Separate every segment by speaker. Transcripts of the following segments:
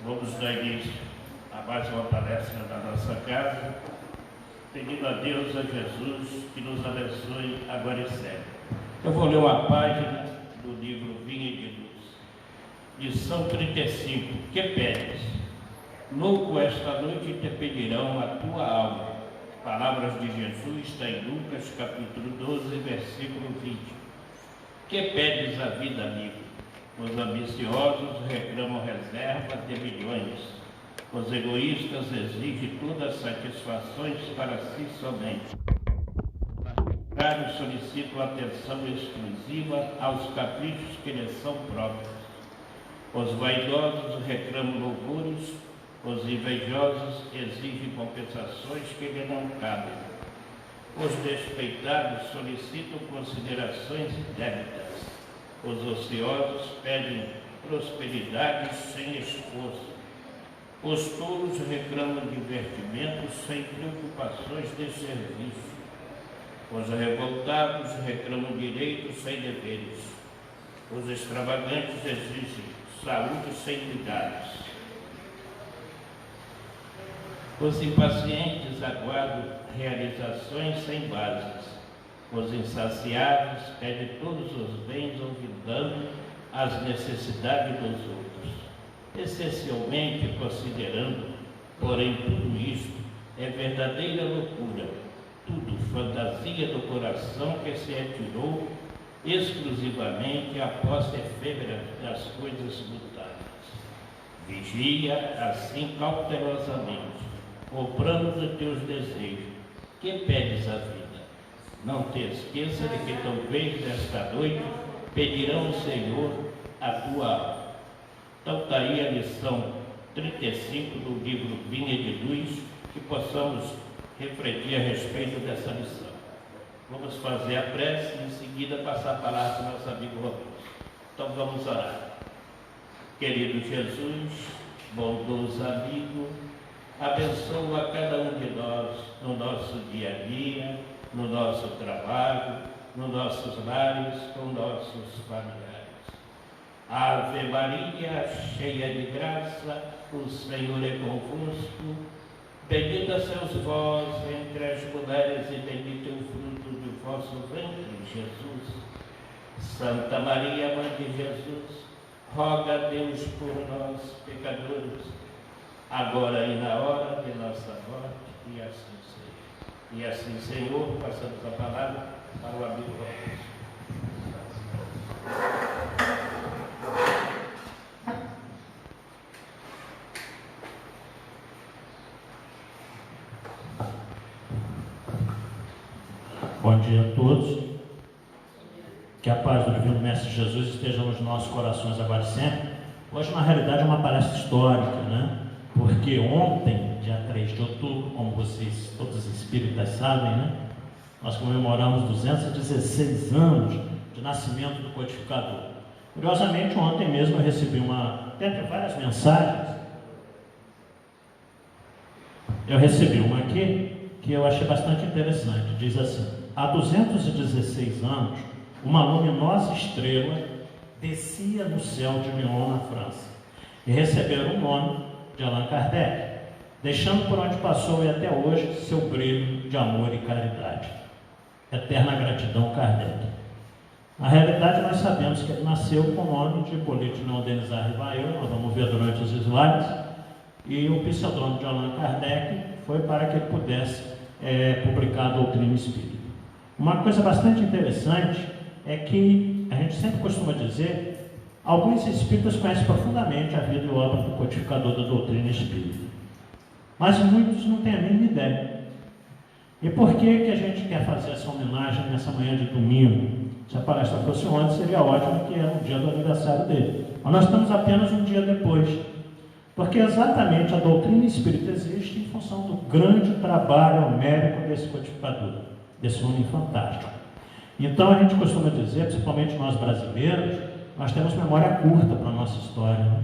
Speaker 1: vamos dar início a mais uma palestra da nossa casa, pedindo a Deus, a Jesus, que nos abençoe agora e sempre. Eu vou ler uma página do livro Vinha de Luz, lição 35. Que pedes? Louco, esta noite te pedirão a tua alma. Palavras de Jesus, está em Lucas, capítulo 12, versículo 20. Que pedes a vida, amigo? Os ambiciosos reclamam reserva de milhões. Os egoístas exigem todas as satisfações para si somente. Os caros solicitam atenção exclusiva aos caprichos que lhes são próprios. Os vaidosos reclamam louvores. Os invejosos exigem compensações que lhe não cabem. Os despeitados solicitam considerações indébitas. Os ociosos pedem prosperidade sem esforço. Os tolos reclamam divertimentos sem preocupações de serviço. Os revoltados reclamam direitos sem deveres. Os extravagantes exigem saúde sem cuidados. Os impacientes aguardam realizações sem bases. Os insaciados pedem todos os bens olvidando as necessidades dos outros. Essencialmente considerando, porém, tudo isto é verdadeira loucura, tudo fantasia do coração que se atirou exclusivamente à posse efêmera das coisas mutáveis. Vigia assim cautelosamente o plano dos teus desejos. Que pedes a vida? Não te esqueça de que talvez nesta noite pedirão ao Senhor a tua alma. Então está aí a lição 35 do livro Vinha de Luz, que possamos refletir a respeito dessa lição. Vamos fazer a prece e em seguida passar a palavra para o nosso amigo Roberto. Então vamos orar. Querido Jesus, bondoso amigo, abençoa cada um de nós no nosso dia a dia, no nosso trabalho, nos nossos lares, com nossos familiares. Ave Maria, cheia de graça, o Senhor é convosco. Bendita sois vós entre as mulheres e bendito é o fruto do vosso ventre, Jesus. Santa Maria, Mãe de Jesus, roga a Deus por nós, pecadores, agora e na hora de nossa morte, e assim seja. E assim, Senhor, passamos a palavra para o amigo Roberto.
Speaker 2: Bom dia a todos. Que a paz do Divino Mestre Jesus esteja nos nossos corações agora e sempre. Hoje, na realidade, é uma palestra histórica, né? Porque ontem, dia 3 de outubro, como vocês, todos os espíritas sabem, né? Nós comemoramos 216 anos de nascimento do codificador. Curiosamente, ontem mesmo eu recebi dentre várias mensagens, eu recebi uma aqui que eu achei bastante interessante. Diz assim: há 216 anos, uma luminosa estrela descia no céu de Lyon, na França, e receberam o nome de Allan Kardec, deixando por onde passou e até hoje seu brilho de amor e caridade. Eterna gratidão, Kardec. Na realidade, nós sabemos que ele nasceu com o nome de Hippolyte Léon Denis Rivail, nós vamos ver durante os slides, e o pseudônimo de Allan Kardec foi para que ele pudesse publicar a doutrina espírita. Uma coisa bastante interessante é que a gente sempre costuma dizer, alguns espíritas conhecem profundamente a vida e obra do codificador da doutrina espírita, mas muitos não têm a mínima ideia. E por que a gente quer fazer essa homenagem nessa manhã de domingo? Se a palestra fosse ontem, seria ótimo, que era o dia do aniversário dele. Mas nós estamos apenas um dia depois, porque exatamente a doutrina espírita existe em função do grande trabalho homérico desse codificador, desse homem fantástico. Então a gente costuma dizer, principalmente nós brasileiros, nós temos memória curta para a nossa história, né?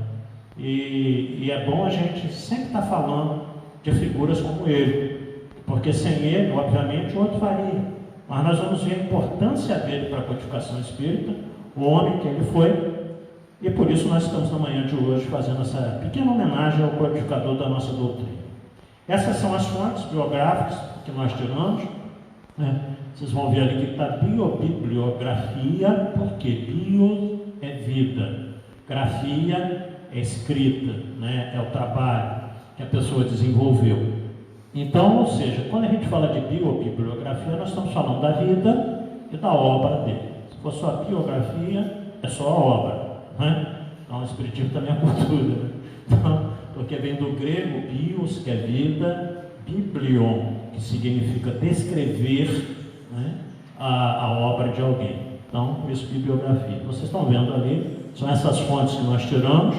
Speaker 2: E é bom a gente sempre estar falando de figuras como ele, porque sem ele, obviamente, o outro faria. Mas nós vamos ver a importância dele para a codificação espírita, o homem que ele foi, E por isso nós estamos na manhã de hoje fazendo essa pequena homenagem ao codificador da nossa doutrina. Essas são as fontes biográficas que nós tiramos, né? Vocês vão ver ali que está biobibliografia, porque bio é vida, grafia é escrita, né? É o trabalho que a pessoa desenvolveu. Então, ou seja, quando a gente fala de biobibliografia, nós estamos falando da vida e da obra dele. Se for só a biografia, é só a obra, né? Então, o espiritismo também é cultura, né? Então, porque vem do grego bios, que é vida, biblion, que significa descrever, né, a obra de alguém. Então, por isso, bibliografia. Vocês estão vendo ali, são essas fontes que nós tiramos.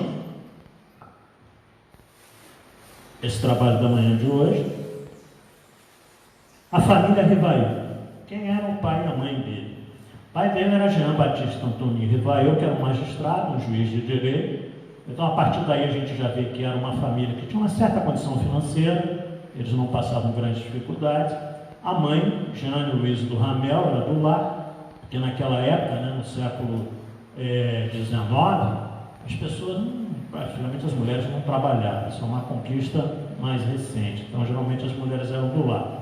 Speaker 2: Esse trabalho da manhã de hoje. A família Rivail. Quem era o pai e a mãe dele? O pai dele era Jean Batista Antônio Rivail, que era um magistrado, um juiz de direito. Então, a partir daí, a gente já vê que era uma família que tinha uma certa condição financeira, eles não passavam grandes dificuldades. A mãe, Jeanne Luiz do Ramel, era do lar, porque naquela época, né, no século XIX, as pessoas, praticamente as mulheres não trabalhavam. Isso é uma conquista mais recente. Então, geralmente, as mulheres eram do lar.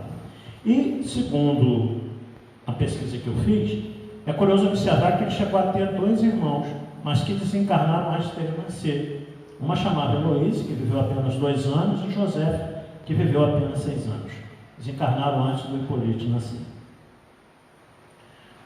Speaker 2: E, segundo a pesquisa que eu fiz, é curioso observar que ele chegou a ter 2 irmãos, mas que desencarnaram antes dele nascer. Uma chamava Heloísa, que viveu apenas 2 anos, e José, que viveu apenas 6 anos. Desencarnaram antes do Hipólito nascer.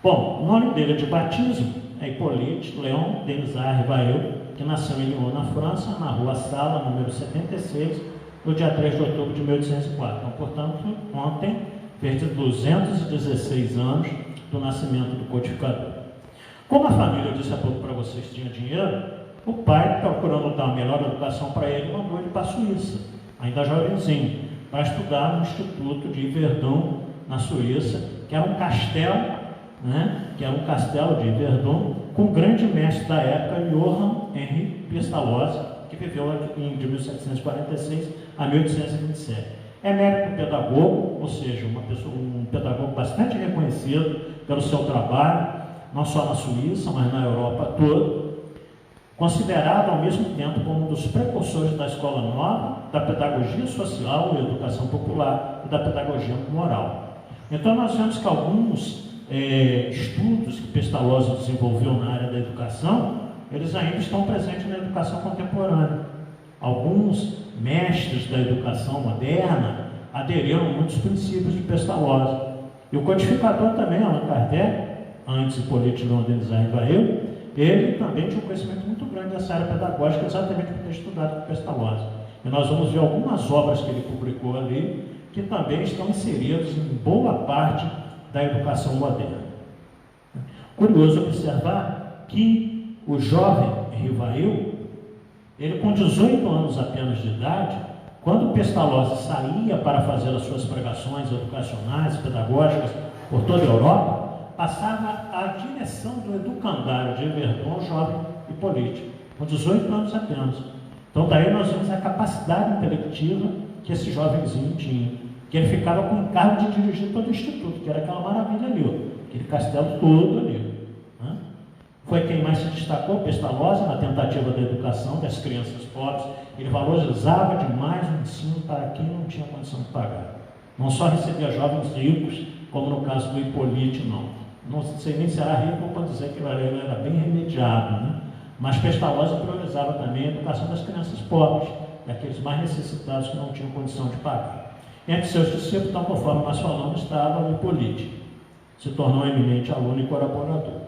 Speaker 2: Bom, o nome dele de batismo é Hipólite Léon Denizar Rivail, que nasceu em Lyon, na França, na rua Sala, número 76, no dia 3 de outubro de 1804. Então, portanto, ontem fez 216 anos do nascimento do codificador. Como a família, eu disse há pouco para vocês, tinha dinheiro, o pai, procurando dar a melhor educação para ele, mandou ele para a Suíça, ainda jovenzinho, para estudar no Instituto de Yverdon, na Suíça, que era um castelo, né? Que era um castelo de Yverdon, com o grande mestre da época, Johann Henri Pestalozzi, que viveu de 1746 a 1827. É mérito pedagogo, ou seja, um pedagogo bastante reconhecido pelo seu trabalho, não só na Suíça, mas na Europa toda, considerado ao mesmo tempo como um dos precursores da escola nova, da pedagogia social e educação popular e da pedagogia moral. Então, nós vemos que alguns estudos que Pestalozzi desenvolveu na área da educação, eles ainda estão presentes na educação contemporânea. Alguns mestres da educação moderna aderiram a muitos princípios de Pestalozzi. E o codificador também, Allan Kardec, antes Hipólite Léon Denizar Rivail, ele também tinha um conhecimento muito grande dessa área pedagógica, exatamente por ter estudado com Pestalozzi. E nós vamos ver algumas obras que ele publicou ali, que também estão inseridas em boa parte da educação moderna. Curioso observar que o jovem Rivail, ele com 18 anos apenas de idade, quando Pestalozzi saía para fazer as suas pregações educacionais, pedagógicas por toda a Europa, passava a direção do educandário de Yverdon, jovem Hipólite, com 18 anos apenas. Então daí nós vemos a capacidade intelectiva que esse jovenzinho tinha, que ele ficava com o encargo de dirigir todo o instituto, que era aquela maravilha ali, aquele castelo todo ali. Né? Foi quem mais se destacou, Pestalozzi, na tentativa da educação das crianças pobres. Ele valorizava demais o ensino para quem não tinha condição de pagar. Não só recebia jovens ricos, como no caso do Hipólite, não. Não sei nem se era rico para dizer que ele era bem remediado, né? Mas Pestalozzi priorizava também a educação das crianças pobres, daqueles mais necessitados que não tinham condição de pagar. Entre seus discípulos, então, conforme nós falamos, estava o Hipólite. Se tornou um eminente aluno e colaborador.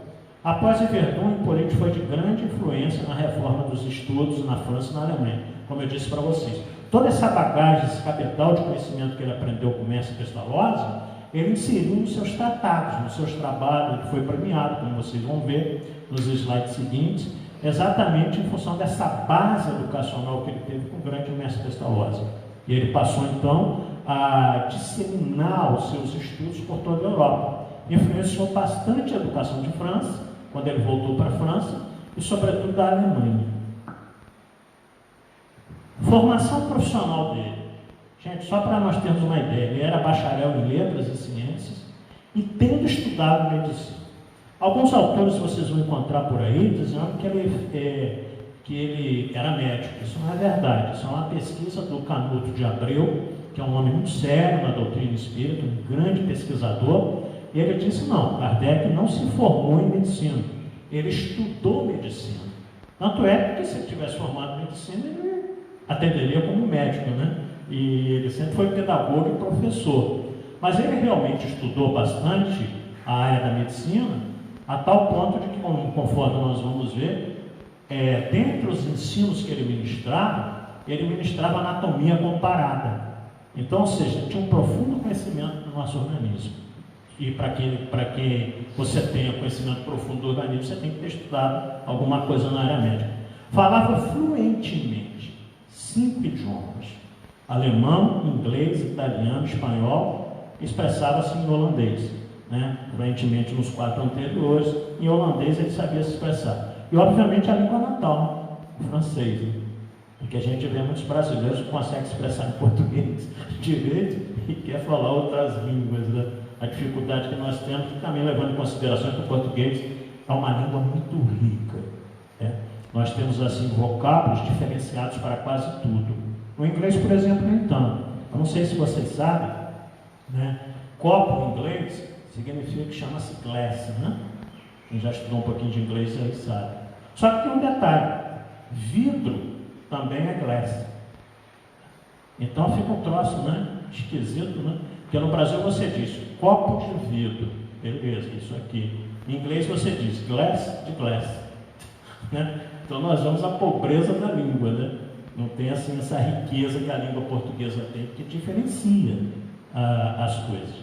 Speaker 2: Após Yverdon, Hipólite foi de grande influência na reforma dos estudos na França e na Alemanha, como eu disse para vocês. Toda essa bagagem, esse capital de conhecimento que ele aprendeu com o mestre Pestalozzi, ele inseriu nos seus tratados, nos seus trabalhos, ele foi premiado, como vocês vão ver nos slides seguintes, exatamente em função dessa base educacional que ele teve com o grande mestre Pestalozzi. E ele passou, então, a disseminar os seus estudos por toda a Europa. Influenciou bastante a educação de França, quando ele voltou para a França, e sobretudo da Alemanha. Formação profissional dele. Gente, só para nós termos uma ideia, ele era bacharel em letras e ciências e tendo estudado medicina. Alguns autores vocês vão encontrar por aí dizendo que ele era médico. Isso não é verdade. Isso é uma pesquisa do Canuto de Abreu, que é um homem muito sério na doutrina espírita, um grande pesquisador. E ele disse, não, Kardec não se formou em medicina, ele estudou medicina. Tanto é que se ele tivesse formado em medicina, ele atenderia como médico, né? E ele sempre foi pedagogo e professor. Mas ele realmente estudou bastante a área da medicina, a tal ponto de que, conforme nós vamos ver, dentre os ensinos que ele ministrava anatomia comparada. Então, ou seja, tinha um profundo conhecimento do nosso organismo. E para que você tenha conhecimento profundo do organismo, você tem que ter estudado alguma coisa na área médica. Falava fluentemente 5 idiomas: alemão, inglês, italiano, espanhol, expressava-se em holandês, né? Fluentemente nos 4 anteriores, em holandês ele sabia se expressar. E obviamente a língua natal, o francês, né? Porque a gente vê muitos brasileiros que conseguem expressar em português direito e quer falar outras línguas, né? A dificuldade que nós temos, também levando em consideração que o português é uma língua muito rica, né? Nós temos assim vocábulos diferenciados para quase tudo. O inglês, por exemplo, nem tanto. Eu não sei se vocês sabem, né? Copo em inglês significa que chama-se glass, né? Quem já estudou um pouquinho de inglês aí sabe. Só que tem um detalhe: vidro também é glass. Então fica um troço, né? Esquisito, né? Porque no Brasil você diz copo de vidro, beleza, isso aqui. Em inglês você diz glass de glass, né? Então nós vamos à pobreza da língua, né? Não tem assim essa riqueza que a língua portuguesa tem, que diferencia as coisas.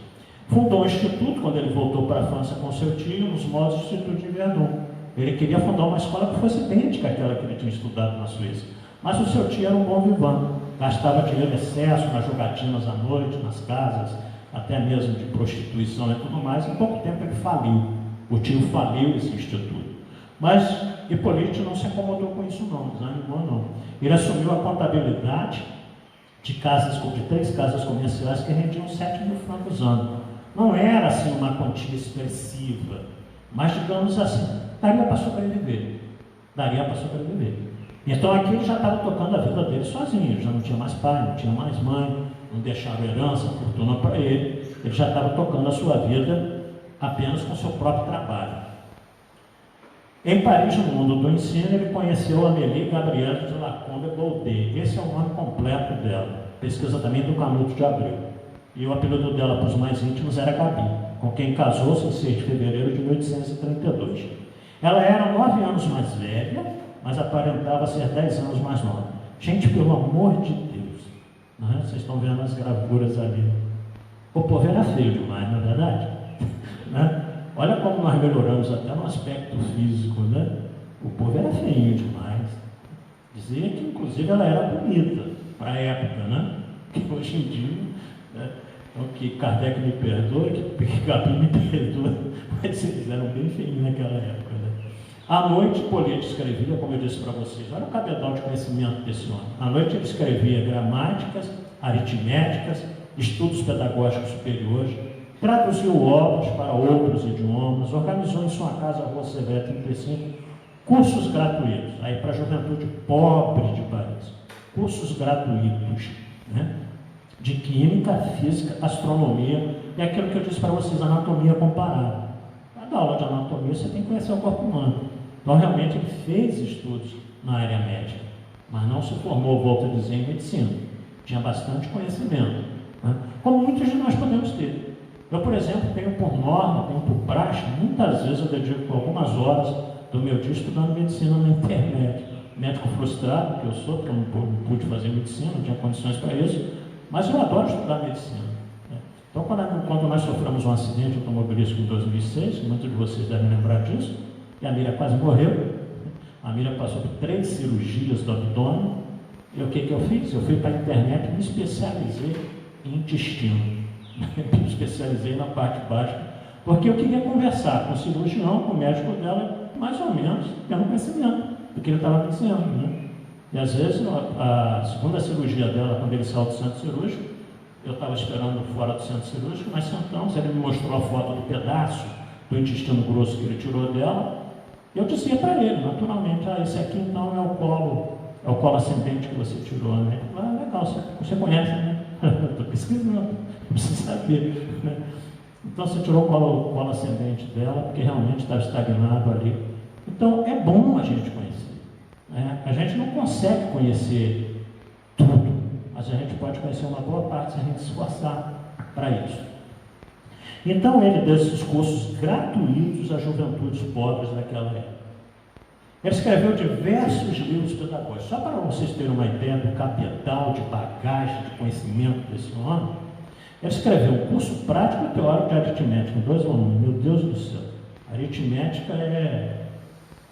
Speaker 2: Fundou um instituto quando ele voltou para a França com seu tio, nos moldes do Instituto de Verdun. Ele queria fundar uma escola que fosse idêntica àquela que ele tinha estudado na Suíça. Mas o seu tio era um bom vivant, gastava dinheiro em excesso nas jogatinas à noite, nas casas, até mesmo de prostituição e tudo mais. Em pouco tempo ele faliu. O tio faliu esse instituto. Mas Hipólito não se acomodou com isso não, desanimou não. Ele assumiu a contabilidade de 3 casas comerciais que rendiam 7 mil francos ano. Não era assim uma quantia expressiva, mas digamos assim, daria para sobreviver. Então aqui ele já estava tocando a vida dele sozinho, já não tinha mais pai, não tinha mais mãe, não deixaram herança, fortuna para ele. Ele já estava tocando a sua vida apenas com seu próprio trabalho. Em Paris, no mundo do ensino, ele conheceu Amélie Gabrielle de Lacombe Baudet. Esse é o nome completo dela, pesquisa também do Canuto de Abreu. E o apelido dela para os mais íntimos era Gabi, com quem casou-se em 6 de fevereiro de 1832. Ela era 9 anos mais velha, mas aparentava ser 10 anos mais nova. Gente, pelo amor de Deus, não é? Vocês estão vendo as gravuras ali. O povo era feio demais, não é verdade? Né? Olha como nós melhoramos até no aspecto físico, né? O povo era feio demais. Dizia que, inclusive, ela era bonita para a época, né? Que hoje em dia, né? Então, que Kardec me perdoe, que Gabi me perdoe, mas eles eram bem feinhos naquela época, né? À noite, Hipólito escrevia, como eu disse para vocês, olha o cabedal de conhecimento desse homem. À noite ele escrevia gramáticas, aritméticas, estudos pedagógicos superiores, traduziu obras para outros idiomas, organizou em sua casa, a Rua Severa 35, cursos gratuitos, aí para a juventude pobre de Paris, cursos gratuitos, né? De química, física, astronomia, e aquilo que eu disse para vocês, anatomia comparada. Para dar aula de anatomia, você tem que conhecer o corpo humano. Então, realmente, ele fez estudos na área médica, mas não se formou, volto a dizer, em medicina. Tinha bastante conhecimento, né? Como muitos de nós podemos ter. Eu, por exemplo, tenho por norma, tenho por praxe, muitas vezes eu dedico algumas horas do meu dia estudando medicina na internet. Médico frustrado, que eu sou, porque eu não pude fazer medicina, não tinha condições para isso, mas eu adoro estudar medicina. Então, quando nós sofremos um acidente automobilístico em 2006, muitos de vocês devem lembrar disso, e a Miriam quase morreu. A Miriam passou por 3 cirurgias do abdômen, e o que eu fiz? Eu fui para a internet e me especializei em intestino. Me especializei na parte baixa, porque eu queria conversar com o cirurgião, com o médico dela, mais ou menos, tendo conhecimento do que ele estava dizendo, né? E às vezes, a segunda cirurgia dela, quando ele saiu do centro cirúrgico, eu estava esperando fora do centro cirúrgico, nós sentamos, ele me mostrou a foto do pedaço do intestino grosso que ele tirou dela. Eu dizia para ele, naturalmente, esse aqui então é o colo ascendente que você tirou, né? Legal, você conhece, né? Estou pesquisando, preciso saber, né? Então você tirou o colo ascendente dela, porque realmente estava estagnado ali. Então é bom a gente conhecer, né? A gente não consegue conhecer tudo, mas a gente pode conhecer uma boa parte se a gente se esforçar para isso. Então ele deu esses cursos gratuitos às juventudes pobres daquela época. Ele escreveu diversos livros pedagógicos. Só para vocês terem uma ideia do capital, de bagagem, de conhecimento desse homem, ele escreveu um curso prático e teórico de aritmética, em 2 volumes. Meu Deus do céu, aritmética é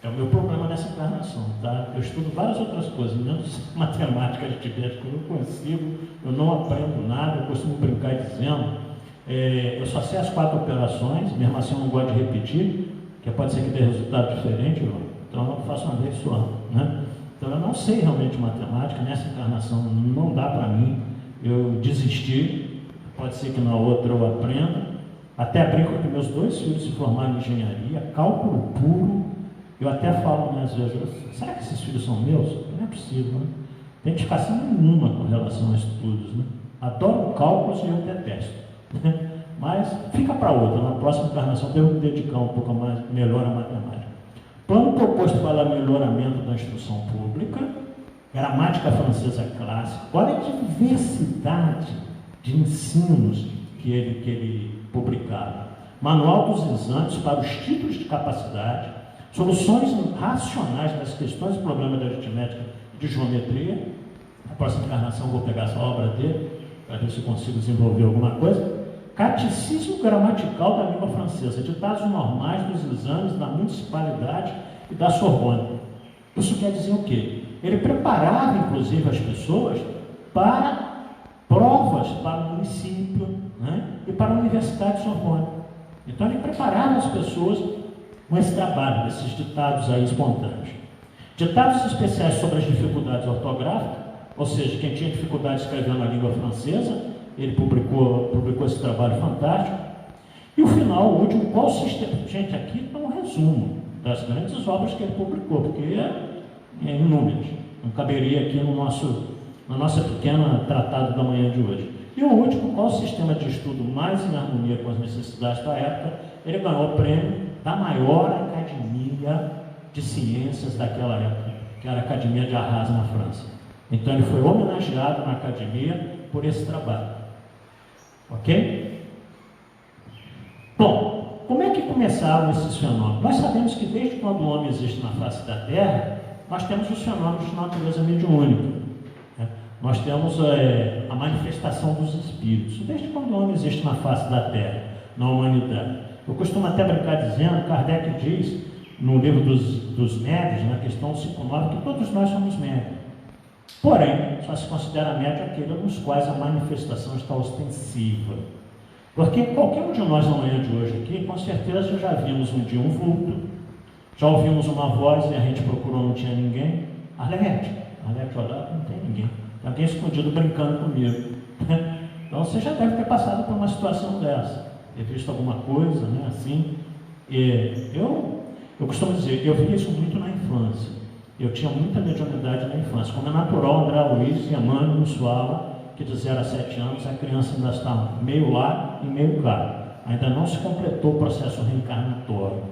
Speaker 2: o meu problema nessa encarnação, tá? Eu estudo várias outras coisas, menos matemática aritmética, eu não consigo, eu não aprendo nada, eu costumo brincar dizendo, eu só sei as 4 operações, mesmo assim eu não gosto de repetir, que pode ser que dê resultado diferente, então eu faço uma vez só, né? Então eu não sei realmente matemática, nessa encarnação não dá para mim, eu desisti, pode ser que na outra eu aprenda, até brinco que meus 2 filhos se formaram em engenharia, cálculo puro. Eu até falo, né, às vezes, será que esses filhos são meus? Não é possível, né? Identificação nenhuma com relação a estudos, né? Adoro cálculos e eu detesto, né? Mas fica para outra, na próxima encarnação devo me dedicar um pouco mais, melhor à matemática. Plano proposto para melhoramento da instrução pública, gramática francesa clássica, olha a diversidade de ensinos que ele publicava. Manual dos exames para os títulos de capacidade, soluções racionais das questões e problemas da aritmética e de geometria. Na próxima encarnação vou pegar essa obra dele, para ver se consigo desenvolver alguma coisa. Catecismo gramatical da língua francesa, ditados normais dos exames da municipalidade e da Sorbonne. Isso quer dizer o quê? Ele preparava, inclusive, as pessoas para provas para o município, né? E para a Universidade de Sorbonne. Então ele preparava as pessoas com esse trabalho, esses ditados aí espontâneos. Ditados especiais sobre as dificuldades ortográficas, ou seja, quem tinha dificuldade escrevendo na língua francesa, ele publicou esse trabalho fantástico. E o final, o último, qual sistema? Gente, aqui está um resumo das grandes obras que ele publicou, porque é inúmeras. Não caberia aqui na nossa pequena tratado da manhã de hoje. E o último, qual o sistema de estudo mais em harmonia com as necessidades da época? Ele ganhou o prêmio da maior academia de ciências daquela época, que era a Academia de Arras, na França. Então ele foi homenageado na academia por esse trabalho. Ok? Bom, como é que começaram esses fenômenos? Nós sabemos que desde quando o homem existe na face da Terra, nós temos os fenômenos de natureza mediúnica. Né? Nós temos a manifestação dos espíritos. Desde quando o homem existe na face da Terra, na humanidade. Eu costumo até brincar dizendo, Kardec diz, no livro dos médios, na questão 59, que todos nós somos médios. Porém, só se considera médio aquele nos quais a manifestação está ostensiva. Porque qualquer um de nós na manhã de hoje aqui, com certeza já vimos um dia um vulto, já ouvimos uma voz e a gente procurou, não tinha ninguém. Arlete olhar, não tem ninguém. Tem alguém escondido brincando comigo. Então você já deve ter passado por uma situação dessa. Ter visto alguma coisa, né, assim. Eu costumo dizer, eu vi isso muito na infância. Eu tinha muita mediunidade na infância. Como é natural, André Luiz e a mãe nos fala que de 0 a 7 anos a criança ainda está meio lá e meio cá. Ainda não se completou o processo reencarnatório.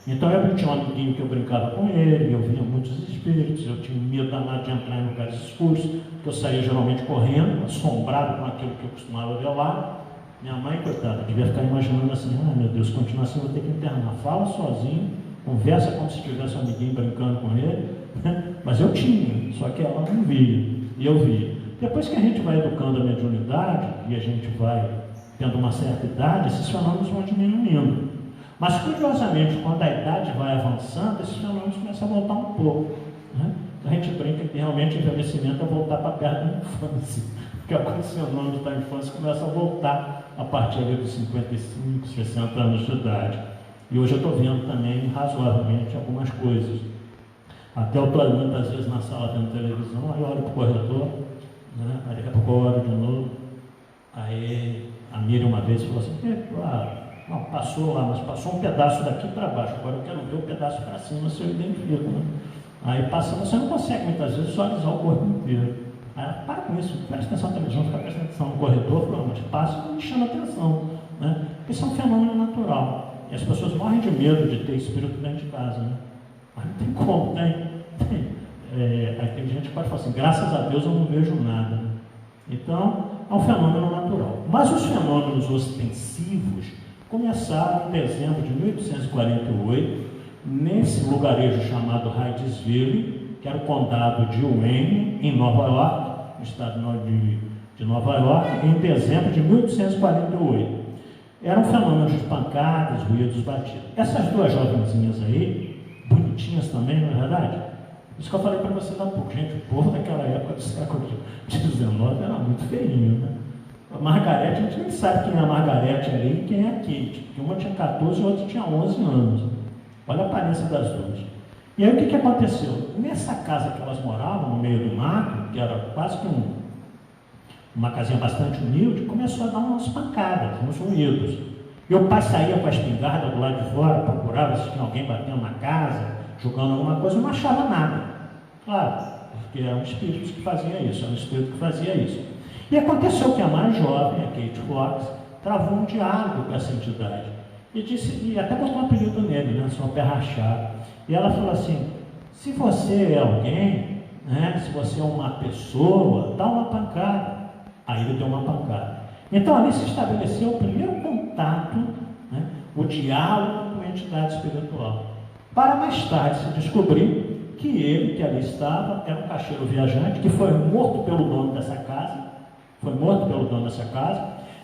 Speaker 2: Então eu tinha um amiguinho que eu brincava com ele, eu via muitos espíritos, eu tinha medo danado de entrar em lugares escuros, que eu saía geralmente correndo, assombrado com aquilo que eu costumava ver lá. Minha mãe, coitada, devia ficar imaginando assim, meu Deus, continua assim, vou ter que internar. Fala sozinho, conversa como se tivesse um amiguinho brincando com ele, né? Mas eu tinha, só que ela não via, e eu via. Depois que a gente vai educando a mediunidade, e a gente vai tendo uma certa idade, esses fenômenos vão diminuindo. Mas, curiosamente, quando a idade vai avançando, esses fenômenos começam a voltar um pouco, né? A gente brinca que realmente o envelhecimento é voltar para perto da infância, porque alguns fenômenos da infância começam a voltar a partir dos 55, 60 anos de idade. E hoje eu estou vendo também, razoavelmente, algumas coisas. Até eu estou muitas vezes na sala vendo televisão, aí eu olho para o corredor, né? Aí daqui a pouco eu olho de novo. Aí a Miriam uma vez falou assim, Não, passou lá, mas passou um pedaço daqui para baixo, agora eu quero ver o pedaço para cima, se eu identifico, né? Aí passa, você não consegue muitas vezes visualizar o corpo inteiro. Aí para com isso, presta atenção na televisão, fica prestando atenção no corredor, mas passa e chama atenção, né? Porque isso é um fenômeno natural. E as pessoas morrem de medo de ter espírito dentro de casa, né? Mas não tem como, tem. Aí tem gente que pode falar assim, graças a Deus eu não vejo nada. Então, é um fenômeno natural. Mas os fenômenos ostensivos começaram em dezembro de 1848, nesse lugarejo chamado Hydesville, que era o condado de Wayne, em Nova York, no estado de Nova York, em dezembro de 1848. Era um fenômeno de pancadas, ruídos, batidos. Essas duas jovenzinhas aí, bonitinhas também, não é verdade? Isso que eu falei para vocês há pouco. Gente, o povo daquela época do século XIX era muito feinho, né? A Margarete, a gente nem sabe quem é a Margarete ali e quem é a Kate, porque uma tinha 14 e a outra tinha 11 anos. Olha a aparência das duas. E aí o que aconteceu? Nessa casa que elas moravam, no meio do mato, que era quase que uma casinha bastante humilde, começou a dar umas pancadas, uns ruídos. E o pai saía com a espingarda do lado de fora, procurava se tinha alguém batendo na casa, jogando alguma coisa, não achava nada. Claro, porque eram espíritos que faziam isso, era um espírito que fazia isso. E aconteceu que a mais jovem, a Kate Fox, travou um diálogo com essa entidade. E disse, e até botou um apelido nele, né? Só um pé rachado. E ela falou assim, se você é alguém, né? Se você é uma pessoa, dá uma pancada. Aí ele deu uma pancada. Então ali se estabeleceu o primeiro contato, né? O diálogo com a entidade espiritual. Para mais tarde se descobrir que ele, que ali estava, era um caixeiro viajante, que foi morto pelo dono dessa casa.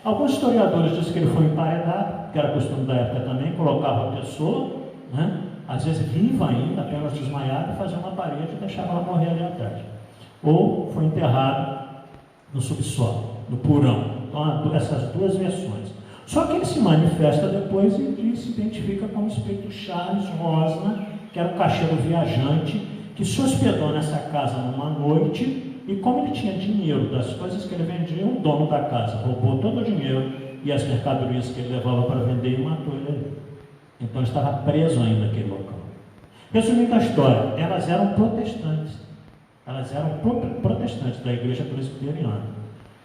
Speaker 2: Alguns historiadores dizem que ele foi emparedado, que era costume da época também, colocava a pessoa, né? Às vezes viva ainda, apenas desmaiada, fazia uma parede e deixava ela morrer ali atrás. Ou foi enterrado no subsolo, no porão. Então, essas duas versões. Só que ele se manifesta depois e se identifica como o espírito Charles Rosner, que era um caixeiro viajante, que se hospedou nessa casa numa noite, e como ele tinha dinheiro das coisas que ele vendia, o dono da casa roubou todo o dinheiro e as mercadorias que ele levava para vender e matou ele ali. Então estava preso ainda naquele local. Resumindo a história, elas eram protestantes. Elas eram protestantes da igreja presbiteriana.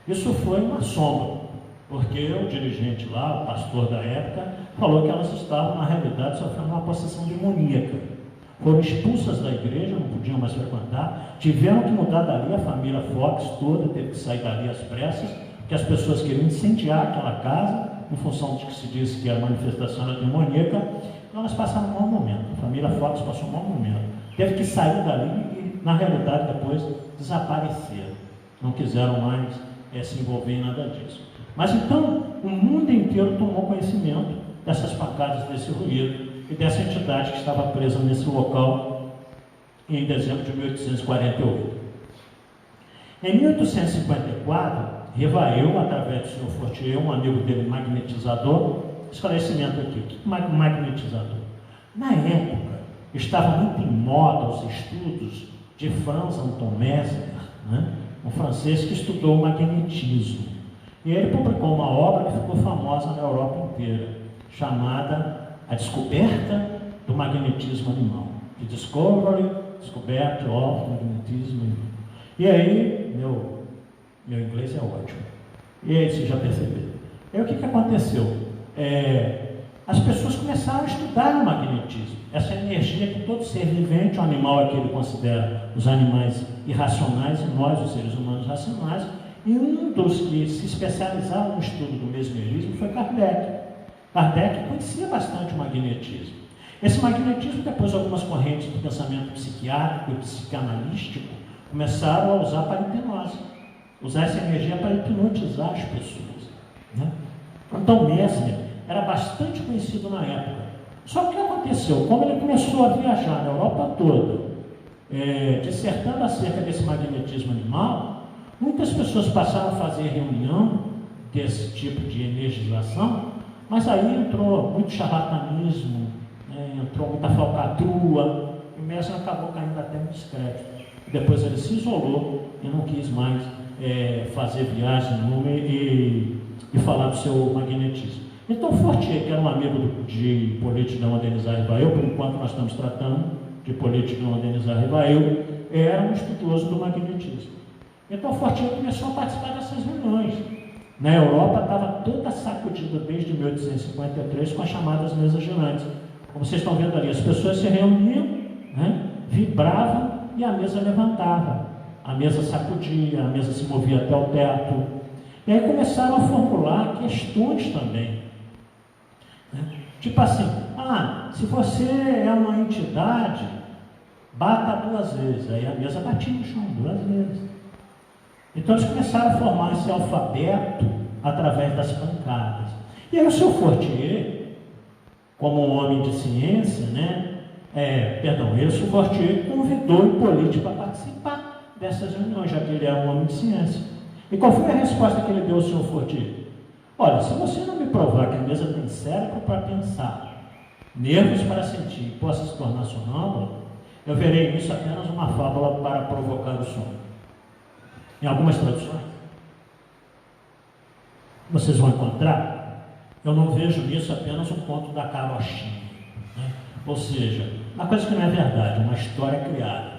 Speaker 2: Isso foi uma sombra, porque o dirigente lá, o pastor da época, falou que elas estavam, na realidade, sofrendo uma possessão demoníaca. Foram expulsas da igreja, não podiam mais frequentar, tiveram que mudar dali, a família Fox toda teve que sair dali às pressas, porque as pessoas queriam incendiar aquela casa, em função de que se disse que a manifestação era demoníaca. Então elas passaram um mau momento, a família Fox passou um mau momento, teve que sair dali e, na realidade, depois desapareceram, não quiseram mais se envolver em nada disso. Mas então, o mundo inteiro tomou conhecimento dessas pancadas, desse ruído, e dessa entidade que estava presa nesse local em dezembro de 1848. Em 1854, Rivail, através do Sr. Fortier, um amigo dele, magnetizador, esclarecimento aqui, o que é magnetizador? Na época, estava muito em moda os estudos de Franz Anton Mesmer, né? Um francês que estudou o magnetismo. E ele publicou uma obra que ficou famosa na Europa inteira, chamada A Descoberta do Magnetismo Animal. The Discovery, Descoberta of Magnetismo Animal. E aí, meu inglês é ótimo. E aí, vocês já perceberam. E aí, o que aconteceu? As pessoas começaram a estudar o magnetismo. Essa energia que todo ser vivente, o animal é que ele considera os animais irracionais e nós, os seres humanos, racionais. E um dos que se especializaram no estudo do mesmerismo foi Kardec. Kardec conhecia bastante o magnetismo. Esse magnetismo, depois algumas correntes do pensamento psiquiátrico e psicanalístico começaram a usar para hipnose, usar essa energia para hipnotizar as pessoas, né? Então Mesmer era bastante conhecido na época. Só que o que aconteceu? Como ele começou a viajar na Europa toda, dissertando acerca desse magnetismo animal, muitas pessoas passaram a fazer reunião desse tipo de energização. Mas aí entrou muito charlatanismo, entrou muita falcatrua, e o Mesmer acabou caindo até no descrédito. Depois ele se isolou e não quis mais fazer viagem e falar do seu magnetismo. Então, Fortier, que era um amigo de Hippolyte de Modernizar Rivail, por enquanto nós estamos tratando de Hippolyte de Modernizar Rivail, era um estudioso do magnetismo. Então, Fortier começou a participar dessas reuniões. Na Europa estava toda sacudida desde 1853 com as chamadas mesas girantes. Como vocês estão vendo ali, as pessoas se reuniam, né, vibravam e a mesa levantava. A mesa sacudia, a mesa se movia até o teto. E aí começaram a formular questões também. Né? Tipo assim, se você é uma entidade, bata 2 vezes. Aí a mesa batia no chão 2 vezes. Então eles começaram a formar esse alfabeto através das pancadas. E aí o seu Fortier, como um homem de ciência, o Fortier convidou Hippolyte para participar dessas reuniões, já que ele é um homem de ciência. E qual foi a resposta que ele deu ao seu Fortier? Olha, se você não me provar que a mesa tem cérebro para pensar, nervos para sentir e possa se tornar sonâmbula, eu verei nisso apenas uma fábula para provocar o sono. Em algumas traduções, vocês vão encontrar, eu não vejo nisso apenas um conto da carochinha, né? Ou seja, uma coisa que não é verdade, uma história criada.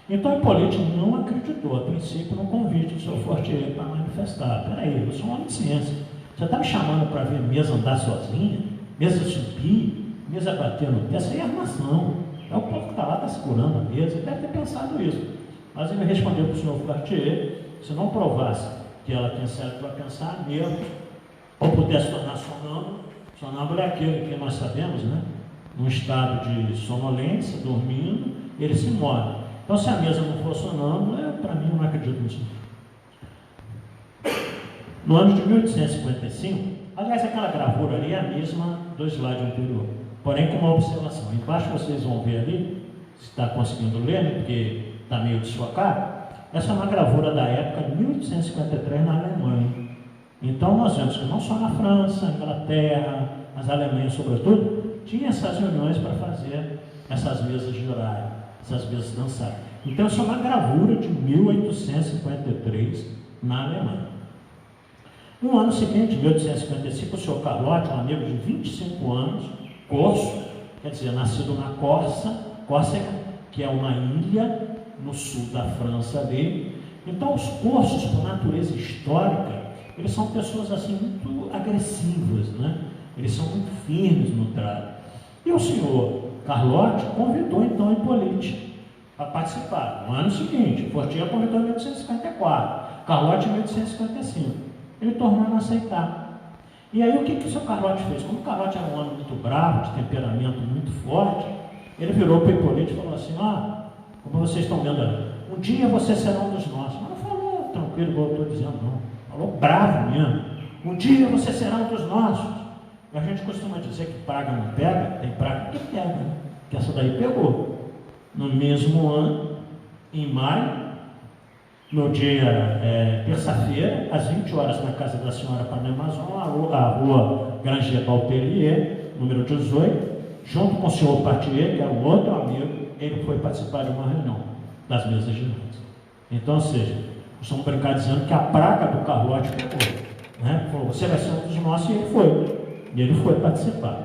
Speaker 2: Então Hippolyte não acreditou, a princípio, no convite do seu Fortier para manifestar. Peraí, eu sou um homem de ciência, você está me chamando para ver mesa andar sozinha, mesa subir, mesa bater no pé, isso aí é armação. É o povo que está lá, está segurando a mesa, ele deve ter pensado isso. Mas ele respondeu para o senhor Fortier, se não provasse que ela tem cérebro para pensar, nervos, ou pudesse tornar sonâmbulo. Sonâmbulo é aquele que nós sabemos, né? Num estado de sonolência, dormindo, ele se move. Então, se a mesa não for sonâmbula, para mim, não acredito nisso. No ano de 1855, aliás, aquela gravura ali é a mesma do slide anterior, porém com uma observação. Embaixo vocês vão ver ali, se está conseguindo ler, né? Porque está meio desfocado. Essa é uma gravura da época de 1853 na Alemanha. Então nós vemos que não só na França, na Inglaterra, nas Alemanhas sobretudo, tinha essas reuniões para fazer essas mesas girarem, essas mesas dançarem. Então isso é uma gravura de 1853 na Alemanha. No ano seguinte, 1855, o senhor Carlotti, um amigo de 25 anos, corso, quer dizer, nascido na Córcega, que é uma ilha no sul da França ali. Então os corsos, por natureza histórica, eles são pessoas assim muito agressivas, né? Eles são muito firmes no trato. E o senhor Carlotti convidou então Hippolyte para participar. No ano seguinte, Fortier convidou em 1854, Carlotti em 1855. Ele tornou a não aceitar. E aí o que o seu Carlotti fez? Como o Carlotti era um homem muito bravo, de temperamento muito forte, ele virou para o Hippolyte e falou assim: como vocês estão vendo ali, um dia você será um dos nossos. Mas não falou tranquilo, igual eu estou dizendo, não. Falou bravo mesmo. Um dia você será um dos nossos. E a gente costuma dizer que praga não pega, tem praga que pega, né? Que essa daí pegou. No mesmo ano, em maio, no dia terça-feira, às 20 horas, na casa da senhora Panemazon, a rua Granger Balpelier, número 18, junto com o senhor Partier, que era um outro amigo, ele foi participar de uma reunião das mesas girantes. Então, ou seja, estamos brincando dizendo que a praga do Carlotti pegou, né? Falou, você vai ser um dos nossos, e ele foi. E ele foi participar.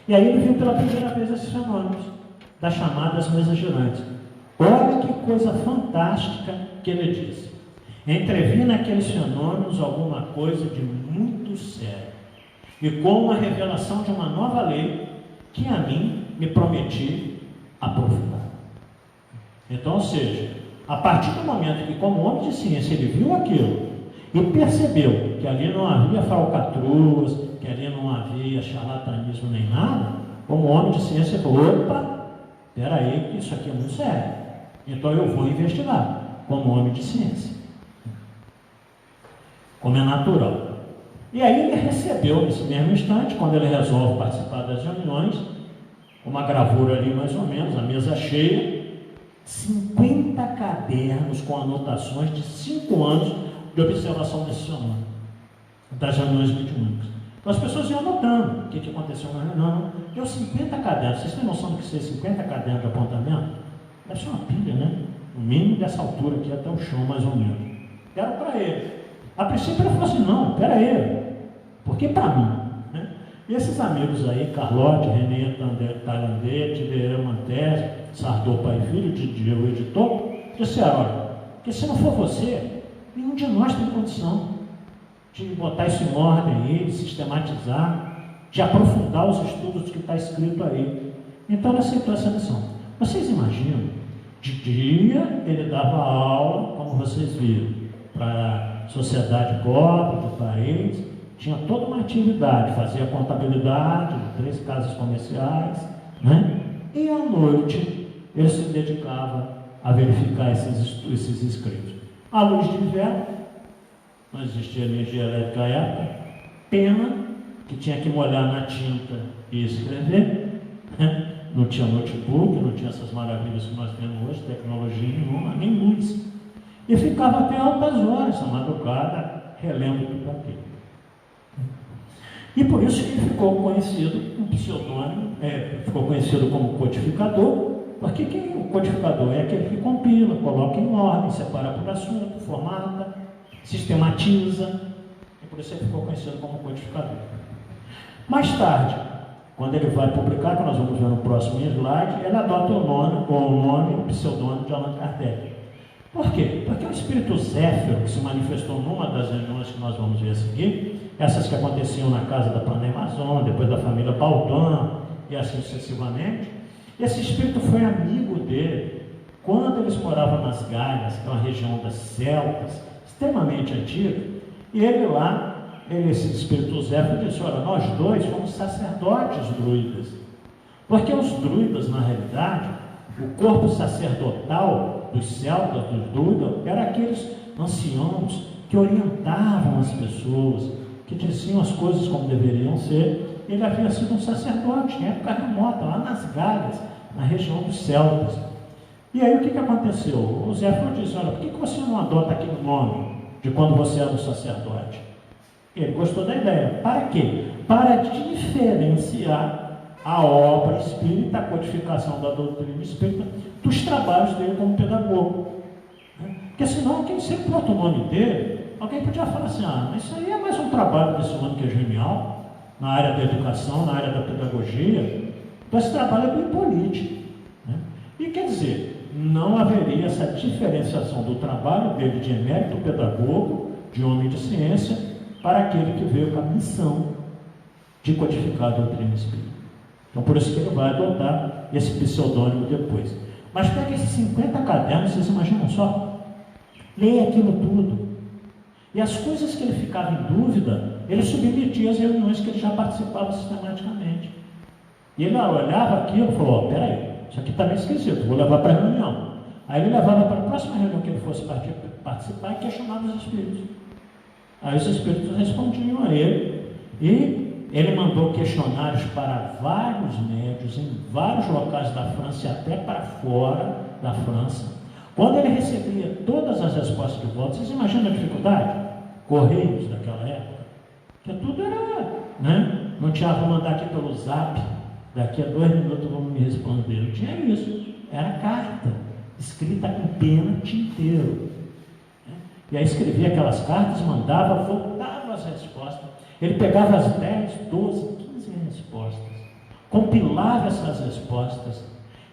Speaker 2: E aí ele viu pela primeira vez esses fenômenos das chamadas mesas girantes. Olha que coisa fantástica que ele disse. Entrevi naqueles fenômenos alguma coisa de muito sério, e com a revelação de uma nova lei que a mim me prometi aprofundar. Então, ou seja, a partir do momento que, como homem de ciência, ele viu aquilo e percebeu que ali não havia falcatruas, que ali não havia charlatanismo nem nada, como homem de ciência, ele falou: opa, espera aí, que isso aqui é muito sério. Então eu vou investigar, como homem de ciência, como é natural. E aí ele recebeu, nesse mesmo instante, quando ele resolve participar das reuniões, uma gravura ali mais ou menos, a mesa cheia, 50 cadernos com anotações de 5 anos de observação desse fenômeno, das reuniões mediúnicas. Então as pessoas iam anotando o que aconteceu na reunião. Deu 50 cadernos. Vocês têm noção do que são 50 cadernos de apontamento? Deve ser uma pilha, né? O mínimo dessa altura aqui até o chão, mais ou menos. Deram para ele. A princípio ele falou assim: não, espera aí, porque para mim E esses amigos aí, Carlote, René Talandê, Tiberê Mantese, Sardô Pai e Filho, Didier, o editor, disseram, olha, que se não for você, nenhum de nós tem condição de botar isso em ordem aí, de sistematizar, de aprofundar os estudos do que está escrito aí. Então ele aceitou essa missão. Vocês imaginam, de dia ele dava aula, como vocês viram, para a sociedade pobre do país, tinha toda uma atividade, fazia contabilidade de 3 casas comerciais, né? E à noite ele se dedicava a verificar esses escritos. À luz de vela, não existia energia elétrica à época, pena, que tinha que molhar na tinta e escrever, né? Não tinha notebook, não tinha essas maravilhas que nós temos hoje, tecnologia nenhuma, nem luz. E ficava até altas horas, na madrugada, relendo tudo aquilo. E por isso que ele ficou conhecido, um pseudônimo, ficou conhecido como codificador, porque o codificador é aquele que compila, coloca em ordem, separa por assunto, formata, sistematiza, e por isso ele ficou conhecido como codificador. Mais tarde, quando ele vai publicar, que nós vamos ver no próximo slide, ele adota o pseudônimo de Allan Kardec. Por quê? Porque o espírito Zéfiro, que se manifestou numa das reuniões que nós vamos ver a seguir, essas que aconteciam na casa da Panamazon, depois da família Baldin, e assim sucessivamente, esse espírito foi amigo dele quando eles moravam nas Galhas, que é uma região das Celtas, extremamente antiga, e ele lá, esse espírito Zéfiro disse, olha, nós dois fomos sacerdotes druidas, porque os druidas, na realidade, o corpo sacerdotal dos celtas, dos druidas, eram aqueles anciãos que orientavam as pessoas, que diziam as coisas como deveriam ser. Ele havia sido um sacerdote em época remota, lá nas Galhas, na região dos celtas. E aí o que aconteceu? O Zéfiro disse, olha, por que você não adota aquele nome de quando você era um sacerdote? Ele gostou da ideia. Para quê? Para diferenciar a obra espírita, a codificação da doutrina espírita, dos trabalhos dele como pedagogo. Porque senão, quem sempre bota o nome dele, alguém podia falar assim, mas isso aí é mais um trabalho desse homem que é genial, na área da educação, na área da pedagogia. Então esse trabalho é bem político. Né? E quer dizer, não haveria essa diferenciação do trabalho dele de emérito pedagogo, de homem de ciência, para aquele que veio com a missão de codificar a doutrina espírita. Então por isso que ele vai adotar esse pseudônimo depois. Mas pega esses 50 cadernos, vocês imaginam só? Leia aquilo tudo. E as coisas que ele ficava em dúvida, ele submetia às reuniões que ele já participava sistematicamente. E ele olhava aquilo e falou, peraí, isso aqui está meio esquisito, vou levar para a reunião. Aí ele levava para a próxima reunião que ele fosse participar e questionava os espíritos. Aí os espíritos respondiam a ele, e ele mandou questionários para vários médios, em vários locais da França e até para fora da França. Quando ele recebia todas as respostas de volta, vocês imaginam a dificuldade? Correios daquela época, que tudo era, né? Não tinha, vou mandar aqui pelo zap, daqui a 2 minutos vão me responder. Não tinha isso, era carta, escrita com pena, tinteiro. E aí escrevia aquelas cartas, mandava, voltava as respostas. Ele pegava as 10, 12, 15 respostas, compilava essas respostas,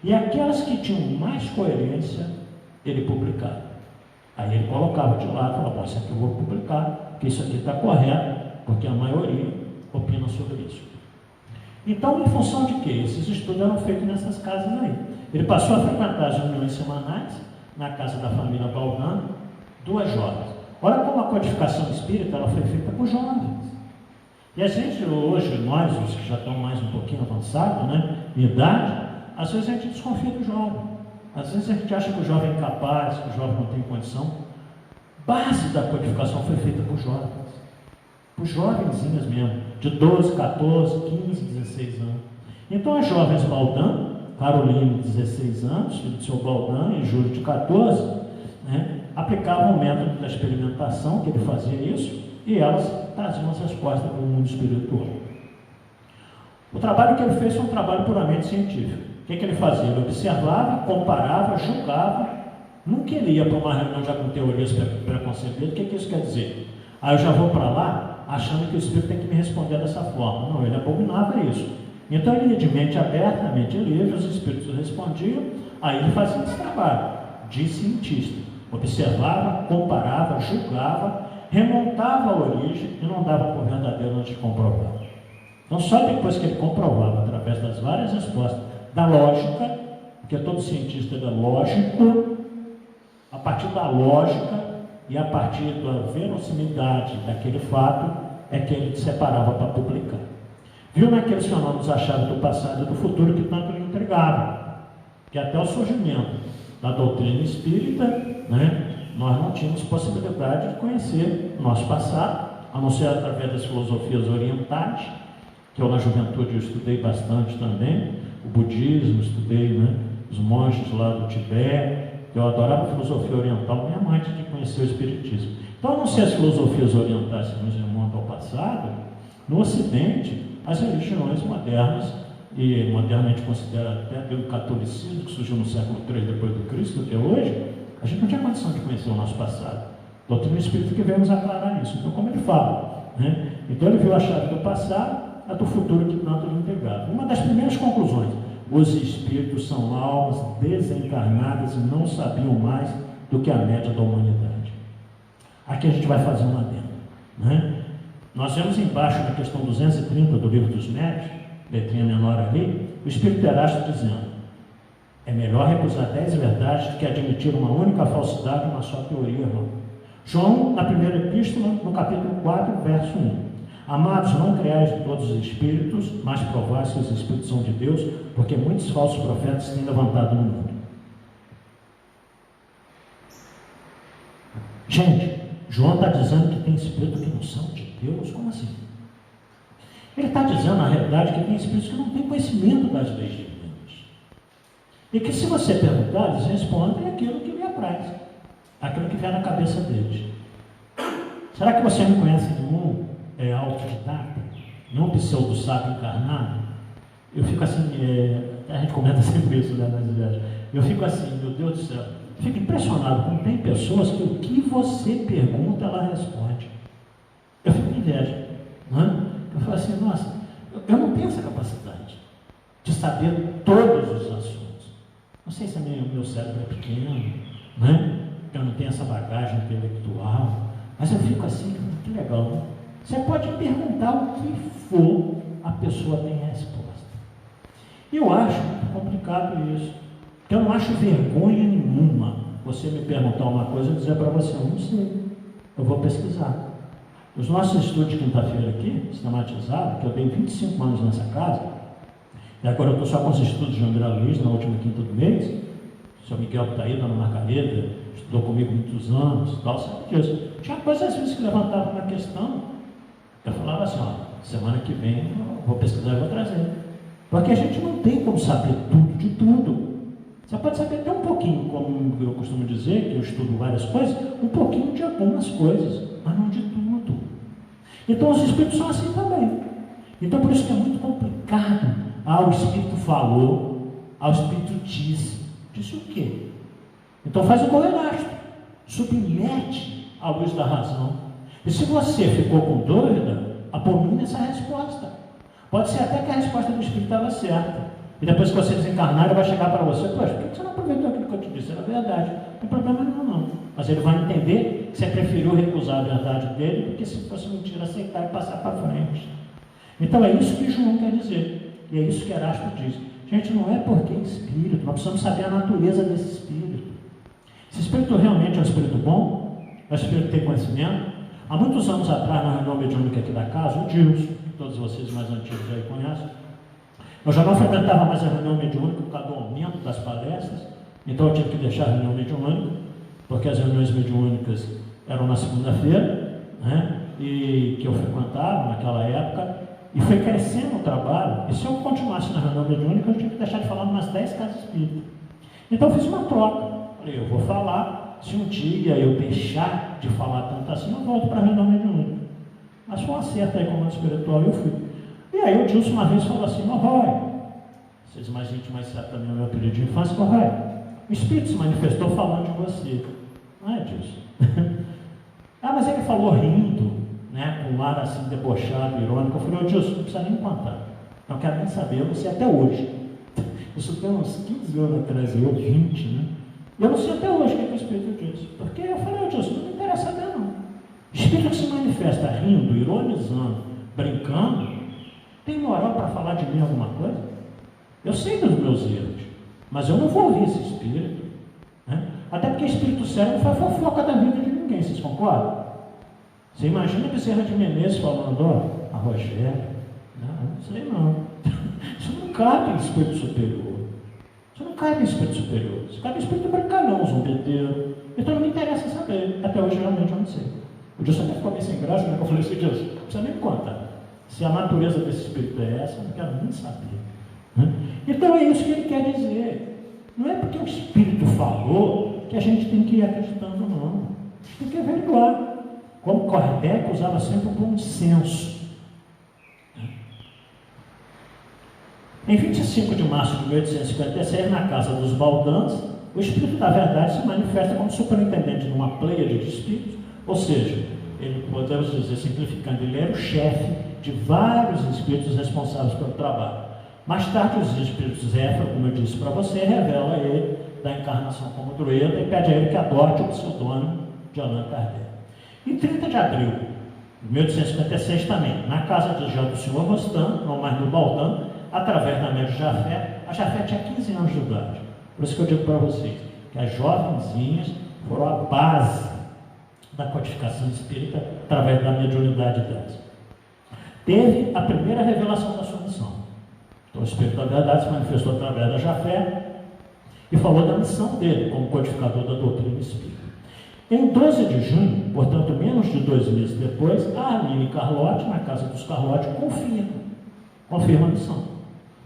Speaker 2: e aquelas que tinham mais coerência, ele publicava. Aí ele colocava de lado e falava, bom, isso aqui eu vou publicar, porque isso aqui está correto, porque a maioria opina sobre isso. Então, em função de que esses estudos eram feitos nessas casas aí. Ele passou a frequentar as reuniões semanais na casa da família Baldin, 2 jovens. Olha como a codificação espírita ela foi feita por jovens. E a gente hoje, nós, os que já estão mais um pouquinho avançados, né, em idade, às vezes a gente desconfia do jovem. Às vezes a gente acha que o jovem é incapaz, que o jovem não tem condição. Base da codificação foi feita por jovens. Por jovenzinhas mesmo, de 12, 14, 15, 16 anos. Então as jovens Baldin, Caroline, 16 anos, filho do seu Baldin, e Júlio, de 14, né, aplicavam o método da experimentação, que ele fazia isso, e elas traziam as respostas para o mundo espiritual. O trabalho que ele fez foi um trabalho puramente científico. O que ele fazia? Ele observava, comparava, julgava, nunca ele ia para uma reunião já com teorias preconcebidas. O que isso quer dizer? Aí eu já vou para lá, achando que o Espírito tem que me responder dessa forma. Não, ele abominava isso. Então ele ia de mente aberta, mente livre, os Espíritos respondiam, aí ele fazia esse trabalho de cientista. Observava, comparava, julgava, remontava a origem e não dava por verdadeiro antes de comprovar. Então só depois que ele comprovava, através das várias respostas da lógica, porque todo cientista é lógico, a partir da lógica e a partir da verossimilidade daquele fato, é que ele separava para publicar. Viu naqueles fenômenos a chave do passado e do futuro que tanto lhe intrigavam, que até o surgimento da doutrina espírita, nós não tínhamos possibilidade de conhecer o nosso passado, a não ser através das filosofias orientais, que eu na juventude eu estudei bastante também, o budismo, estudei os monges lá do Tibete, eu adorava a filosofia oriental, minha mãe de conhecer o espiritismo. Então, a não ser as filosofias orientais que nos remontam ao passado, no Ocidente, as religiões modernas, e modernamente considerada até pelo catolicismo, que surgiu no século III depois do Cristo, até hoje, a gente não tinha condição de conhecer o nosso passado. Doutrina espírita que veio nos aclarar isso. Então, como ele fala, então ele viu a chave do passado, a do futuro que tanto lhe intrigava. Uma das primeiras conclusões: os espíritos são almas desencarnadas e não sabiam mais do que a média da humanidade. Aqui a gente vai fazer uma adenda. Nós vemos embaixo na questão 230 do Livro dos Médiuns, letrinha menor ali, o Espírito Erasto dizendo: é melhor recusar 10 verdades do que admitir uma única falsidade, uma só teoria, irmão. João, na primeira epístola, no capítulo 4, verso 1: amados, não creais em todos os espíritos, mas provai se os espíritos são de Deus, porque muitos falsos profetas têm levantado no mundo. Gente, João está dizendo que tem espíritos que não são de Deus? Como assim? Ele está dizendo, na realidade, que tem espíritos que não têm conhecimento das leis divinas. E que se você perguntar, eles respondem aquilo que lhe apraz, aquilo que vier na cabeça deles. Será que você não conhece nenhum autodidata, não pseudo-sábio encarnado? Eu fico assim, a gente comenta sempre isso, nas ideias. Eu fico assim, meu Deus do céu, fico impressionado como tem pessoas que o que você pergunta, ela responde. Eu fico com inveja, Eu falo assim, nossa, eu não tenho essa capacidade de saber todos os assuntos. Não sei se o meu cérebro é pequeno, eu não tenho essa bagagem intelectual, mas eu fico assim, que legal, Você pode perguntar o que for, a pessoa tem resposta. Eu acho muito complicado isso, porque eu não acho vergonha nenhuma você me perguntar uma coisa e dizer para você: eu não sei, eu vou pesquisar. Os nossos estudos de quinta-feira aqui, sistematizados, que eu dei 25 anos nessa casa, e agora eu estou só com os estudos de André Luiz na última quinta do mês. O senhor Miguel está aí, dona Margarida, estudou comigo muitos anos, tal, sabe disso. Tinha coisas às vezes que levantavam uma questão, eu falava assim: semana que vem eu vou pesquisar e vou trazer. Porque a gente não tem como saber tudo de tudo. Você pode saber até um pouquinho, como eu costumo dizer, que eu estudo várias coisas, um pouquinho de algumas coisas, mas não de tudo. Então os espíritos são assim também. Então por isso que é muito complicado. O espírito falou, o espírito disse. Disse o quê? Então faz o correlato, submete à luz da razão. E se você ficou com dúvida, abomine essa resposta. Pode ser até que a resposta do espírito estava certa. E depois que você desencarnar, ele vai chegar para você: poxa, por que você não aproveitou aquilo que eu te disse? Era verdade. Não tem problema nenhum, não. Mas ele vai entender que você preferiu recusar a verdade dele do que, se fosse mentira, aceitar e passar para frente. Então é isso que João quer dizer. E é isso que Erasto diz. Gente, não é porque é espírito, nós precisamos saber a natureza desse espírito. Esse espírito realmente é um espírito bom, é um espírito que tem conhecimento. Há muitos anos atrás, na reunião mediúnica aqui da casa, o Dilson, que todos vocês mais antigos aí conhecem, eu já não frequentava mais a reunião mediúnica por causa do aumento das palestras, então eu tive que deixar a reunião mediúnica, porque as reuniões mediúnicas eram na segunda-feira, e que eu frequentava naquela época, e foi crescendo o trabalho. E se eu continuasse na reunião mediúnica, eu tinha que deixar de falar umas 10 casas espíritas. Então eu fiz uma troca. Falei: eu vou falar, se um dia eu deixar de falar tanto assim, eu volto para a reunião mediúnica. Mas foi um acerto aí com o mundo espiritual e eu fui. E aí o Dilson uma vez falou assim: Roy, vocês mais íntimos sabem também o meu período de infância, Roy, o Espírito se manifestou falando de você. Não é, Dilson? Mas ele falou rindo, um ar assim debochado, irônico. Eu falei, ô Dilson, não precisa nem contar. Não quero nem saber, eu não sei até hoje. Isso tem uns 15 anos atrás, ou 20, né? E eu não sei até hoje o que o Espírito disse. Porque eu falei, ô Dilson, não me interessa saber não. O Espírito que se manifesta rindo, ironizando, brincando, tem moral para falar de mim alguma coisa? Eu sei dos meus erros, mas eu não vou ouvir esse Espírito. Né? Até porque Espírito sério não faz fofoca da vida de ninguém, vocês concordam? Você imagina que Bezerra de Menezes falando, ó, a Rogéria, não sei não. Isso não cabe em Espírito superior. Isso não cabe em Espírito superior. Isso cabe em Espírito brincalhão, zombeteiro. Então não me interessa saber. Até hoje realmente eu não sei. O Dilson até ficou meio sem graça, né? Eu falei assim, Dilson, não precisa nem me contar. Se a natureza desse Espírito é essa, eu não quero nem saber. Né? Então é isso que ele quer dizer. Não é porque o Espírito falou que a gente tem que ir acreditando, não. A gente tem que averiguar. Como Kardec usava sempre o bom senso. Em 25 de março de 1856, na casa dos Baldans, o Espírito da Verdade se manifesta como superintendente de uma pleiade de espíritos, ou seja, ele, podemos dizer, simplificando, ele era o chefe de vários espíritos responsáveis pelo trabalho. Mais tarde, os espíritos Zéfiro, como eu disse para você, revela a ele da encarnação como druida e pede a ele que adote o pseudônimo de Allan Kardec. Em 30 de abril de 1856 também, na casa do senhor Rostand, não mais no Baldan, através da média Jafé, a Jafé tinha 15 anos de idade. Por isso que eu digo para vocês, que as jovenzinhas foram a base da codificação espírita através da mediunidade delas. Teve a primeira revelação da sua missão. Então o Espírito da Verdade se manifestou através da Jafé e falou da missão dele como codificador da doutrina espírita. Em 12 de junho, portanto menos de 2 meses depois, a Aline Carlotti, na casa dos Carlotti, confirma a missão.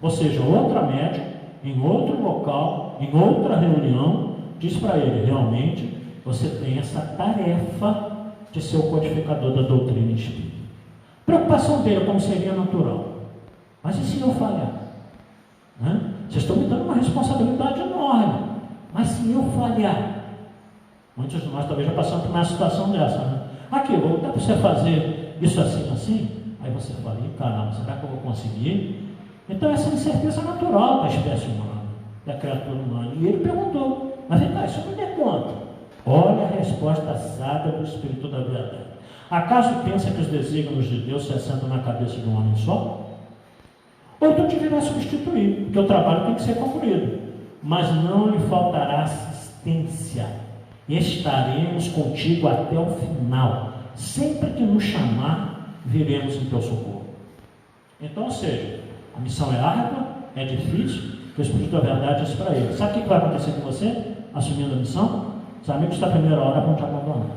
Speaker 2: Ou seja, outra médium, em outro local, em outra reunião, diz para ele, realmente, você tem essa tarefa de ser o codificador da doutrina espírita. Preocupação dele, como seria natural. Mas e se eu falhar? Né? Vocês estão me dando uma responsabilidade enorme. Mas se eu falhar? Muitos de nós talvez já passamos por uma situação dessa. Né? Aqui, vou dar para você fazer isso assim, assim. Aí você fala, caramba, será que eu vou conseguir? Então essa é uma incerteza natural da espécie humana, da criatura humana. E ele perguntou, mas vem cá, isso não me dê conta. Olha a resposta sábia do Espírito da Verdade. Acaso pensa que os desígnios de Deus se assentam na cabeça de um homem só? Ou tu te virá substituir, porque o trabalho tem que ser concluído. Mas não lhe faltará assistência. Estaremos contigo até o final. Sempre que nos chamar, viremos em teu socorro. Então, ou seja, a missão é árdua, é difícil, que o Espírito da Verdade diz para ele. Sabe o que vai acontecer com você, assumindo a missão? Os amigos da primeira hora vão te abandonar.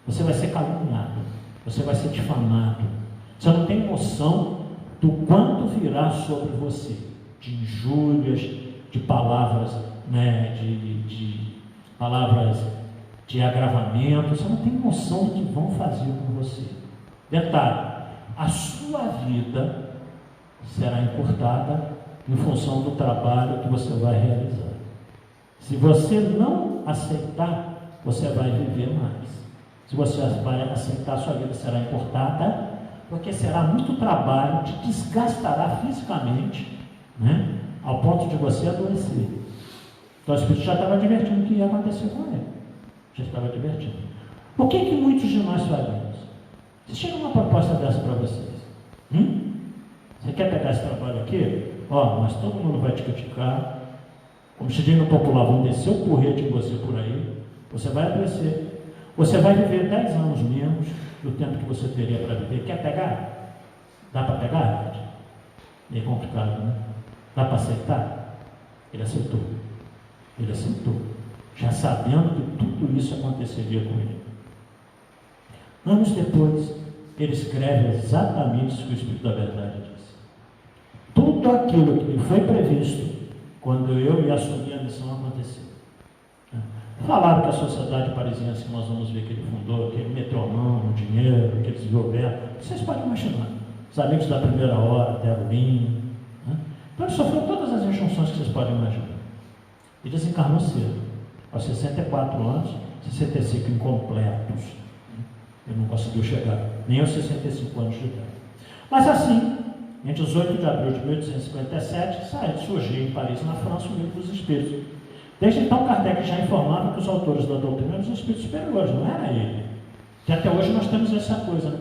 Speaker 2: Você vai ser caluniado, você vai ser difamado. Você não tem noção do quanto virá sobre você, de injúrias, de palavras, né, de palavras de agravamento. Você não tem noção do que vão fazer com você. Detalhe, a sua vida será encurtada em função do trabalho que você vai realizar. Se você não aceitar, você vai viver mais. Se você vai aceitar, sua vida será encurtada, porque será muito trabalho, te desgastará fisicamente, né, ao ponto de você adoecer. Então o Espírito já estava advertindo o que ia acontecer com ele. Já estava advertindo. Por que muitos de nós fazemos? Se chega uma proposta dessa para vocês, você quer pegar esse trabalho aqui? Ó, mas todo mundo vai te criticar. Como se diz no popular, vão descer o porrete em você por aí. Você vai adoecer. Você vai viver 10 anos menos do tempo que você teria para viver. Quer pegar? Dá para pegar, gente? É complicado, né? Dá para aceitar? Ele aceitou. Ele aceitou. Já sabendo que tudo isso aconteceria com ele. Anos depois, ele escreve exatamente isso que o Espírito da Verdade disse. Tudo aquilo que me foi previsto quando eu ia assumir a missão aconteceu. Falaram que a sociedade parisiense que nós vamos ver que ele fundou, que ele meteu a mão no dinheiro, que ele desenvolveu, vocês podem imaginar. Os amigos da primeira hora, deram vinho. Então ele sofreu todas as injunções que vocês podem imaginar. E desencarnou cedo, aos 64 anos, 65 incompletos. Ele não conseguiu chegar nem aos 65 anos de idade. Mas assim, em 18 de abril de 1857, surgiu em Paris, na França, o Livro dos Espíritos. Desde então, Kardec já informava que os autores da doutrina eram os espíritos superiores, não era ele. Que até hoje nós temos essa coisa, né?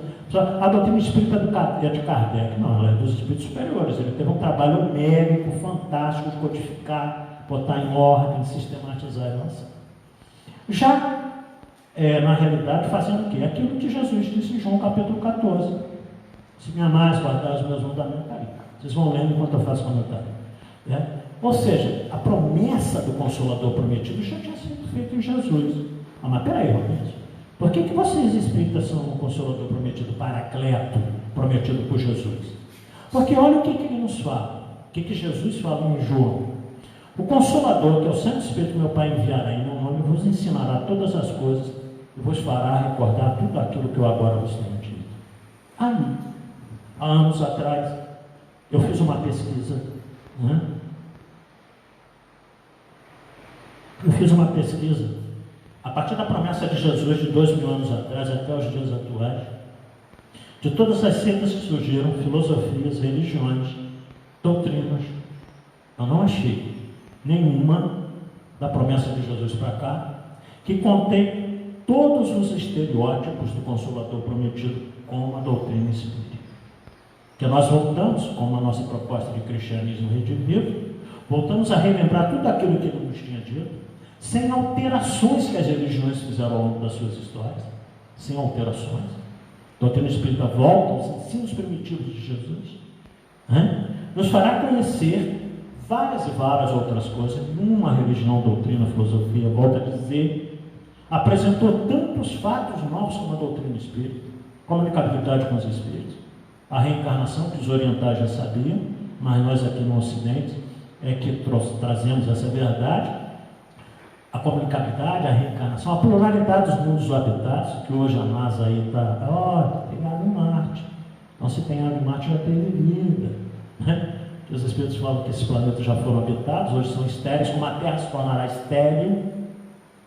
Speaker 2: A doutrina espírita é de Kardec, não, ela é dos espíritos superiores. Ele teve um trabalho médico fantástico de codificar, botar em ordem, sistematizar e lançar. Já, na realidade, fazendo o quê? Aquilo que Jesus disse em João capítulo 14. Se me amais, guardar os meus mandamentos, está aí. Vocês vão lendo enquanto eu faço comentário. Né? Ou seja, a promessa do Consolador prometido já tinha sido feita em Jesus. Ah, mas peraí, Roberto, por que vocês espíritas são o Consolador prometido, Paracleto, prometido por Jesus? Porque olha o que ele nos fala, o que Jesus fala em João. O Consolador, que é o Santo Espírito que meu Pai enviará em meu nome, vos ensinará todas as coisas e vos fará recordar tudo aquilo que eu agora vos tenho dito. Aí, há anos atrás, eu fiz uma pesquisa, né? A partir da promessa de Jesus de 2000 anos atrás até os dias atuais, de todas as seitas que surgiram, filosofias, religiões, doutrinas, eu não achei nenhuma da promessa de Jesus para cá que contém todos os estereótipos do Consolador prometido com a doutrina espírita. Que nós voltamos, como a nossa proposta de cristianismo redimido, voltamos a relembrar tudo aquilo que ele nos tinha dito, sem alterações que as religiões fizeram ao longo das suas histórias, sem alterações. A doutrina espírita volta aos ensinos primitivos de Jesus, né? Nos fará conhecer várias e várias outras coisas. Nenhuma religião, doutrina, filosofia, volta a dizer, apresentou tantos fatos novos como a doutrina espírita, comunicabilidade com os espíritos, a reencarnação, que os orientais já sabiam, mas nós aqui no Ocidente é que trazemos essa verdade, a comunicabilidade, a reencarnação, a pluralidade dos mundos habitados, que hoje a NASA aí está, tem água em Marte. Então, se tem água em Marte, já teve vida, né? Os espíritos falam que esses planetas já foram habitados, hoje são estéreis, como a Terra se tornará estéril.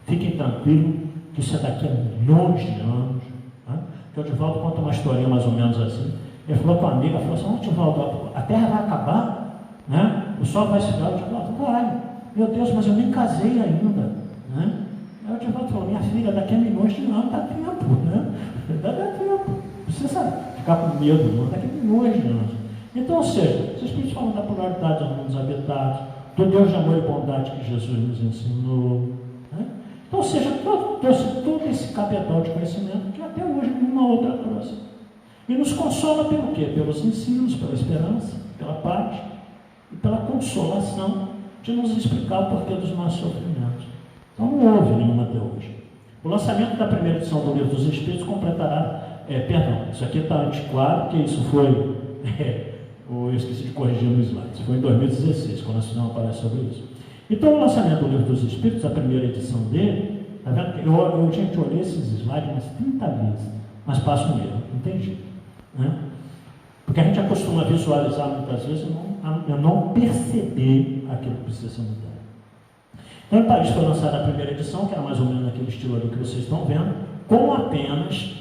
Speaker 2: Fiquem tranquilos, que isso é daqui a milhões de anos, né? Que o Divaldo conta uma historinha mais ou menos assim. Ele falou com a amiga, falou assim: Divaldo, a Terra vai acabar, né? O Sol vai se dar. O Divaldo, vai. Meu Deus, mas eu nem casei ainda, né? Aí o Divaldo falou: minha filha, daqui a milhões de anos dá tempo, né? Dá tempo. Não precisa ficar com medo, não. Daqui a milhões de anos. Então, ou seja, os espíritos falam da pluralidade dos mundos habitados, do Deus de amor e bondade que Jesus nos ensinou, né? Então, ou seja, trouxe todo esse cabedal de conhecimento que até hoje nenhuma outra trouxe. E nos consola pelo quê? Pelos ensinos, pela esperança, pela paz e pela consolação de nos explicar o porquê dos nossos sofrimentos. Então não houve nenhuma até hoje. O lançamento da primeira edição do Livro dos Espíritos completará, isso aqui está antiquado, porque isso foi, eu esqueci de corrigir no slide, isso foi em 2016, quando a Suzana aparece sobre isso. Então o lançamento do Livro dos Espíritos, a primeira edição dele, está vendo? Eu olhei esses slides umas 30 vezes, mas passo um erro, não tem jeito, né? Porque a gente acostuma visualizar muitas vezes e não perceber aquilo que precisa ser mudado. Então, em Paris foi lançada a primeira edição, que era mais ou menos naquele estilo ali que vocês estão vendo, com apenas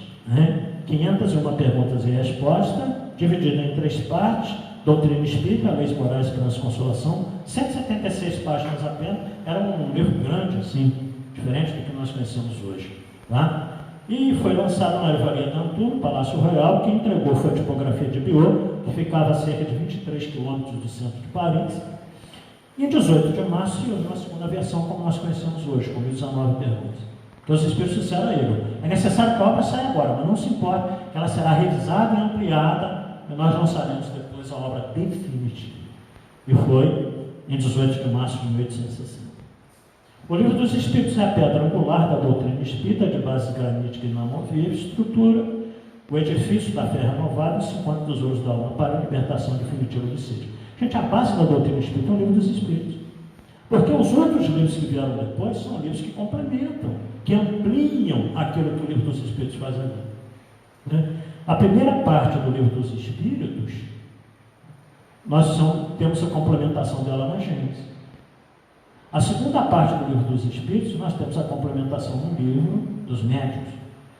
Speaker 2: 501 perguntas e respostas, dividida em 3 partes: doutrina espírita, leis morais, esperança e consolação, 176 páginas apenas. Era um livro grande, assim, diferente do que nós conhecemos hoje, tá? E foi lançado na Livraria Dantu, no Palácio Royal. Quem entregou foi a tipografia de Biot, que ficava a cerca de 23 quilômetros do centro de Paris. E em 18 de março se usou a segunda versão, como nós conhecemos hoje, com 19 perguntas. Então os espíritos disseram a ele: é necessário que a obra saia agora, mas não se importa, que ela será revisada e ampliada, e nós lançaremos depois a obra definitiva. E foi em 18 de março de 1860. O Livro dos Espíritos é a pedra angular da doutrina espírita, de base granítica e inamovível, estrutura o edifício da fé renovada e os 50 tesouros da alma para a libertação definitiva do ser. Gente, a base da doutrina espírita é o Livro dos Espíritos. Porque os outros livros que vieram depois são livros que complementam, que ampliam aquilo que o Livro dos Espíritos faz ali, né? A primeira parte do Livro dos Espíritos, nós temos a complementação dela na Gênesis. A segunda parte do Livro dos Espíritos, nós temos a complementação no livro dos Médiuns.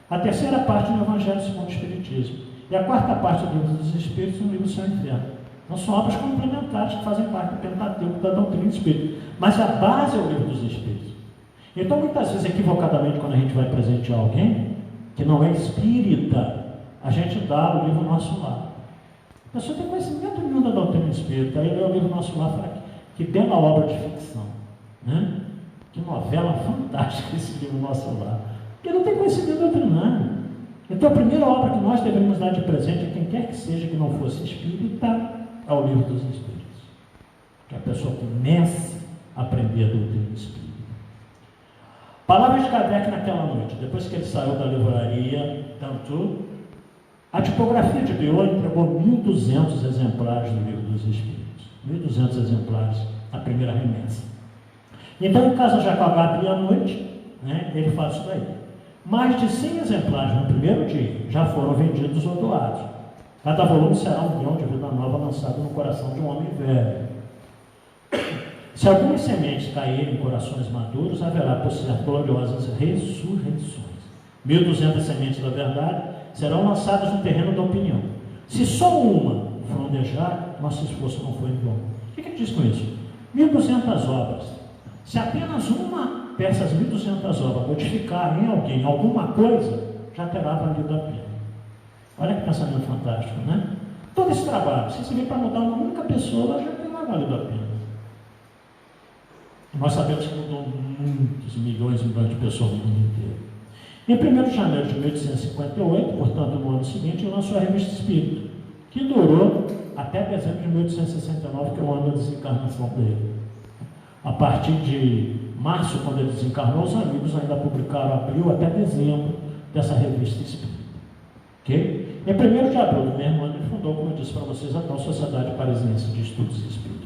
Speaker 2: A terceira parte do Evangelho segundo o Espiritismo. E a quarta parte do Livro dos Espíritos no livro Céu e Inferno. Então são obras complementares que fazem parte do Pentateuco da doutrina espírita. Mas a base é o Livro dos Espíritos. Então, muitas vezes, equivocadamente, quando a gente vai presentear alguém que não é espírita, a gente dá o livro Nosso Lar. A pessoa tem conhecimento nenhum da doutrina espírita, aí lê o livro Nosso Lar e fala que bela obra de ficção, né? Que novela fantástica esse livro Nosso Lar. Porque não tem conhecimento doutrinário. Então, a primeira obra que nós deveríamos dar de presente a quem quer que seja que não fosse espírita é o Livro dos Espíritos. Que a pessoa comece a aprender a doutrina espírita. Palavras de Kardec naquela noite, depois que ele saiu da livraria Tantu, a tipografia de Biot entregou 1.200 exemplares do Livro dos Espíritos. 1.200 exemplares, a primeira remessa. Então, em casa Jacob abria à noite, né, ele faz isso daí. Mais de 100 exemplares no primeiro dia já foram vendidos ou doados. Cada volume será um grão de vida nova lançado no coração de um homem velho. Se algumas sementes caírem em corações maduros, haverá por certo gloriosas ressurreições. 1.200 sementes da verdade serão lançadas no terreno da opinião. Se só uma frondejar, nosso esforço não foi em vão. O que ele diz com isso? 1.200 obras. Se apenas uma dessas 1.200 obras modificar em alguém alguma coisa, já terá valido a pena. Olha que pensamento fantástico, né? Todo esse trabalho, se servir para mudar uma única pessoa, já terá valido a pena. Nós sabemos que mudou muitos milhões e milhões de pessoas no mundo inteiro. Em 1º de janeiro de 1858, portanto no ano seguinte, ele lançou a Revista Espírita, que durou até dezembro de 1869, que é o ano da desencarnação dele. A partir de março, quando ele desencarnou, os amigos ainda publicaram abril até dezembro dessa Revista Espírita. Ok? Em 1º de abril do mesmo ano, ele fundou, como eu disse para vocês, a atual Sociedade Parisiense de Estudos Espíritas.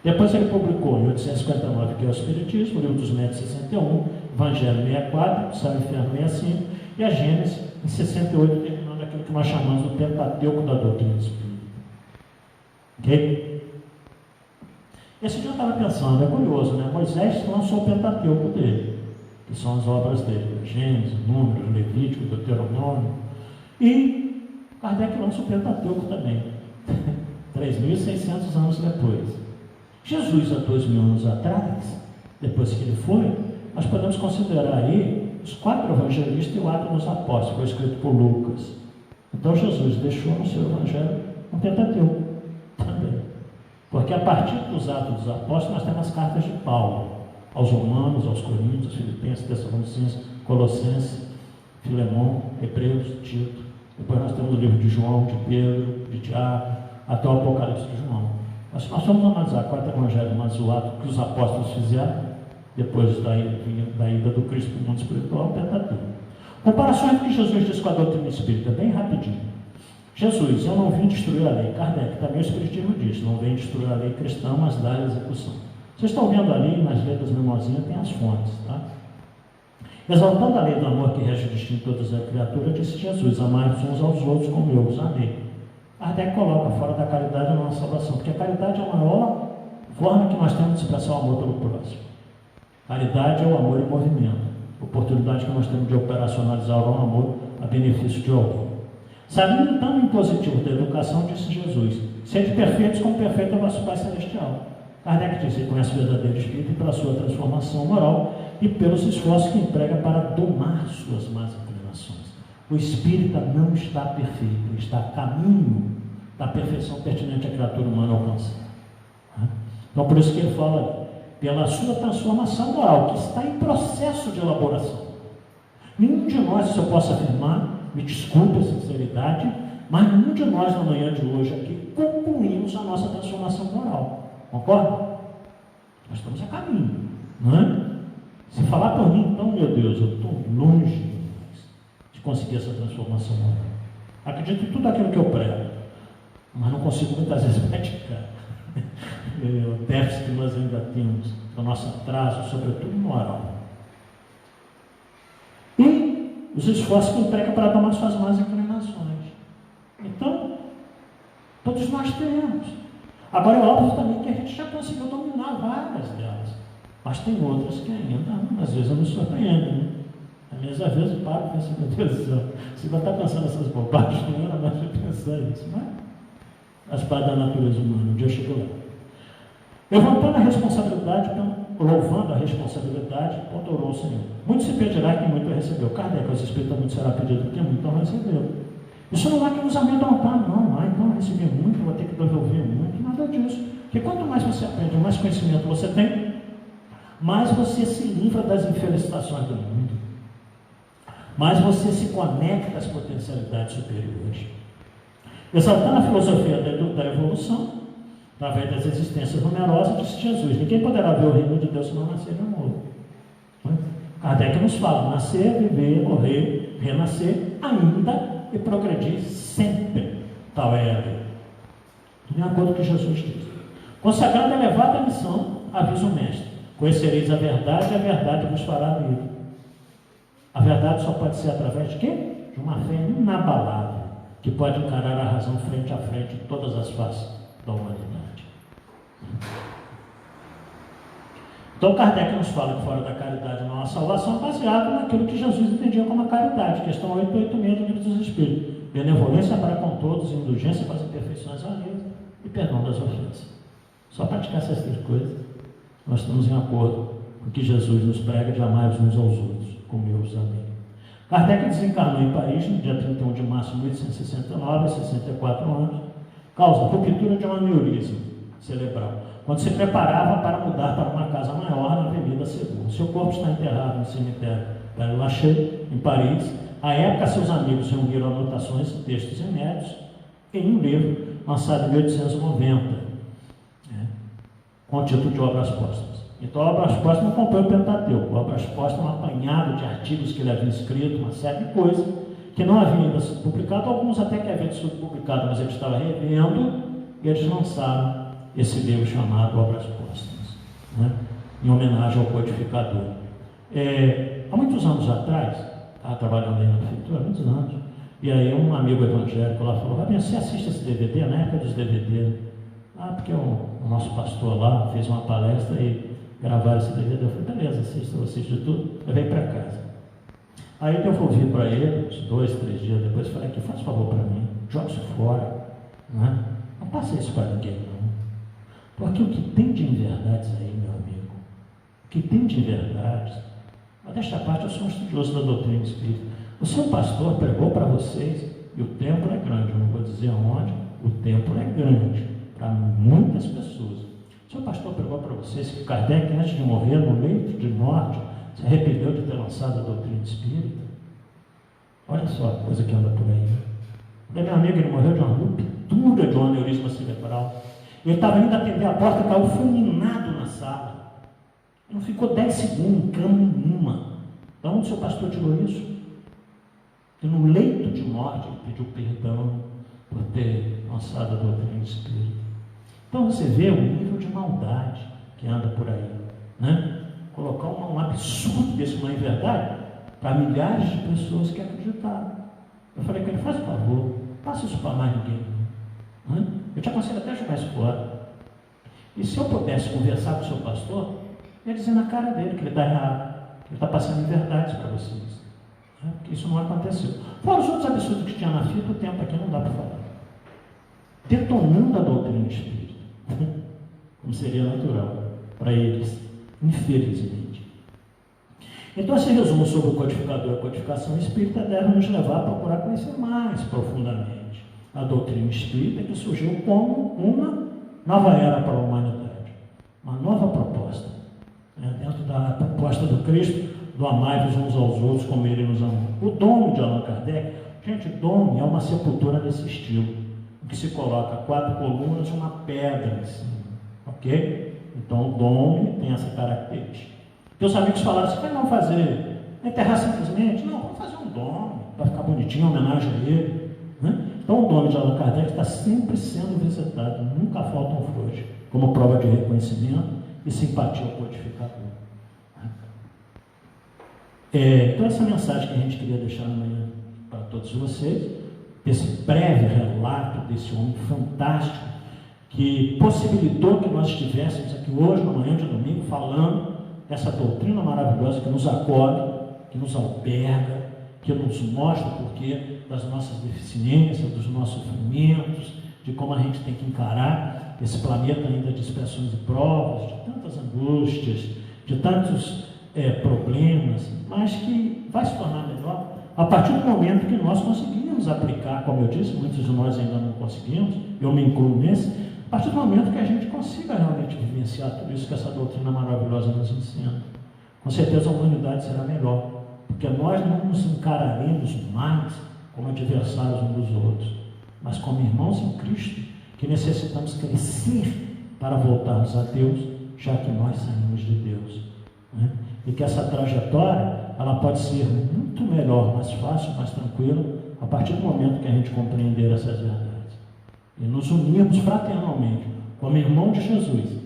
Speaker 2: Depois ele publicou em 1859, que é o Espiritismo, o Livro dos Médios 61, Evangelho 64, Céu e Inferno 65, e a Gênesis em 68, terminando aquilo que nós chamamos do Pentateuco da doutrina espírita. Ok? Esse dia eu estava pensando, é curioso, né? Moisés lançou o Pentateuco dele, que são as obras dele, Gênesis, Números, Levítico, Deuteronômio, e Kardec lança o Pentateuco também, 3.600 anos depois. Jesus, há 2.000 anos atrás, depois que ele foi, nós podemos considerar aí os 4 evangelistas e o Atos dos Apóstolos, foi escrito por Lucas. Então Jesus deixou no seu evangelho um Pentateuco também. Porque a partir dos Atos dos Apóstolos nós temos as cartas de Paulo, aos Romanos, aos Coríntios, aos Filipenses, Tessalonicenses, Colossenses, Filemão, Hebreus, Tito. Depois nós temos o livro de João, de Pedro, de Tiago, até o Apocalipse de João. Mas nós vamos analisar 4 evangelhos, mas o ato que os apóstolos fizeram, depois da ida do Cristo para o mundo espiritual, o Pentateuco. Comparações que Jesus disse com a doutrina espírita, bem rapidinho. Jesus, eu não vim destruir a lei. Kardec, também o Espiritismo diz, não vem destruir a lei cristã, mas dar a execução. Vocês estão vendo ali, nas letras menorzinhas, tem as fontes, tá? Exaltando a lei do amor que rege o destino de todas as criaturas, disse Jesus, amai-vos uns aos outros como eu vos amei. Kardec coloca fora da caridade a nossa salvação, porque a caridade é a maior forma que nós temos de expressar o amor pelo próximo. Caridade é o amor em movimento, oportunidade que nós temos de operacionalizar o amor a benefício de alguém. Salientando o impositivo da educação, disse Jesus, sede perfeitos como perfeito é o vosso Pai Celestial. Kardec disse, ele conhece o verdadeiro espírito pela sua transformação moral e pelos esforços que emprega para domar suas más inclinações. O espírita não está perfeito, ele está a caminho da perfeição pertinente à criatura humana alcançar. Então, por isso que ele fala, pela sua transformação moral, que está em processo de elaboração. Nenhum de nós, se eu posso afirmar, me desculpe a sinceridade, mas nenhum de nós, na manhã de hoje aqui, concluímos a nossa transformação moral. Concorda? Nós estamos a caminho, não é? Se falar por mim, então, meu Deus, eu estou longe de conseguir essa transformação moral. Acredito em tudo aquilo que eu prego, mas não consigo muitas vezes praticar. O déficit que nós ainda temos, o nosso atraso, sobretudo moral. E os esforços que emprega para tomar suas más inclinações. Então, todos nós temos. Agora é óbvio também que a gente já conseguiu dominar várias delas, mas tem outras que ainda, às vezes, nos surpreendem. Né? Às vezes eu paro e penso, meu Deus do céu, você vai estar pensando essas bobagens, não era mais de pensar isso, mas faz parte da natureza humana, um dia chegou lá. Levantando a responsabilidade, louvando a responsabilidade, ponderou o Senhor. Muito se pedirá que muito recebeu. Kardec, aos espíritos muito será pedido porque muito não recebeu. Isso não há que nos amedrontar, não. Então eu recebi muito, vou ter que devolver muito, nada disso. Porque quanto mais você aprende, mais conhecimento você tem, mais você se livra das infelicitações do mundo, mais você se conecta às potencialidades superiores. Exaltando a filosofia da evolução, através das existências numerosas, disse Jesus: ninguém poderá ver o reino de Deus se não nascer de novo. Kardec nos fala: nascer, viver, morrer, renascer, ainda e progredir sempre. Tal é a lei. De acordo com o que Jesus diz. Consagrando a elevada missão, avisa o mestre: conhecereis a verdade e a verdade vos fará livre. A verdade só pode ser através de quê? De uma fé inabalável, que pode encarar a razão frente a frente em todas as faces da humanidade. Então Kardec nos fala que fora da caridade não há salvação, baseado naquilo que Jesus entendia como a caridade, questão 886 do Livro dos Espíritos: benevolência para com todos, indulgência para as imperfeições alheias e perdão das ofensas. Só praticar essas três coisas, nós estamos em acordo com o que Jesus nos prega de amar uns aos outros, como eu os amei. Kardec desencarnou em Paris no dia 31 de março de 1869, 64 anos, causa ruptura de um aneurisma cerebral, quando se preparava para mudar para uma casa maior na Avenida Segura. Seu corpo está enterrado no cemitério Père Lachaise, em Paris. À época, seus amigos reuniram anotações, textos inéditos em um livro lançado em 1890, com o título de Obras Póstumas. Então, Obras Póstumas não compõe o Pentateuco. Obras Póstumas é um apanhado de artigos que ele havia escrito, uma série de coisas que não haviam ainda sido publicados, alguns até que haviam sido publicados, mas ele estava revendo, e eles lançaram esse livro chamado Obras Póstumas, em homenagem ao codificador. Há muitos anos atrás, estava trabalhando aí na prefeitura, há muitos anos, e aí um amigo evangélico lá falou: Rabinho, você assiste esse DVD? Na época dos DVD, porque o nosso pastor lá fez uma palestra e gravaram esse DVD. Eu falei: beleza, assisto de tudo. Eu veio para casa. Aí eu devolvi para ele, uns 2, 3 dias depois, falei: aqui, faz favor para mim, joga isso fora, não passa isso para ninguém, não. Porque o que tem de inverdades aí, meu amigo, o que tem de inverdades, desta parte eu sou um estudioso da doutrina espírita. O seu pastor pregou para vocês, e o templo é grande, eu não vou dizer aonde, o templo é grande, para muitas pessoas. O seu pastor pregou para vocês que Kardec, antes de morrer no leito de morte, se arrependeu de ter lançado a doutrina espírita. Olha só a coisa que anda por aí. Meu amigo, ele morreu de uma ruptura de um aneurisma cerebral. Ele estava indo atender a porta, caiu fulminado na sala. Não ficou 10 segundos em cama nenhuma. De onde o seu pastor tirou isso? E no leito de morte ele pediu perdão por ter lançado a doutrina espírita. Então você vê o nível de maldade que anda por aí, Colocar um absurdo desse, não é verdade, para milhares de pessoas que acreditaram. Eu falei com ele: faz o favor, passa isso para mais ninguém, eu te aconselho até jogar isso fora. E se eu pudesse conversar com o seu pastor, eu ia dizer na cara dele que ele está errado, que ele está passando inverdades para vocês, porque isso não aconteceu. Fora os outros absurdos que tinha na fita, o tempo aqui não dá para falar. Detonando a doutrina espírita, como seria natural para eles, infelizmente. Então, esse resumo sobre o codificador e a codificação espírita deve nos levar a procurar conhecer mais profundamente a doutrina espírita, que surgiu como uma nova era para a humanidade, uma nova proposta, dentro da proposta do Cristo, do amai-vos uns aos outros como ele nos amou. O dome de Allan Kardec, gente, dome é uma sepultura desse estilo, em que se coloca 4 colunas e uma pedra em cima, ok? Então o dome tem essa característica. Meus amigos falaram: você vai não fazer, enterrar simplesmente? Não, vamos fazer um dome, para ficar bonitinho, em homenagem a ele, Então o dome de Allan Kardec está sempre sendo visitado, nunca falta um frouxo, como prova de reconhecimento e simpatia ao codificador. Então essa mensagem que a gente queria deixar amanhã para todos vocês, esse breve relato desse homem fantástico, que possibilitou que nós estivéssemos aqui hoje, na manhã de domingo, falando dessa doutrina maravilhosa que nos acolhe, que nos alberga, que nos mostra o porquê das nossas deficiências, dos nossos sofrimentos, de como a gente tem que encarar esse planeta ainda de expressões e provas, de tantas angústias, de tantos problemas, mas que vai se tornar melhor a partir do momento que nós conseguimos aplicar, como eu disse, muitos de nós ainda não conseguimos, eu me incluo nesse, a partir do momento que a gente consiga realmente vivenciar tudo isso que essa doutrina maravilhosa nos ensina. Com certeza a humanidade será melhor, porque nós não nos encararemos mais como adversários uns dos outros, mas como irmãos em Cristo, que necessitamos crescer para voltarmos a Deus, já que nós saímos de Deus, né? E que essa trajetória, ela pode ser muito melhor, mais fácil, mais tranquila, a partir do momento que a gente compreender essas verdades e nos unirmos fraternalmente como irmão de Jesus,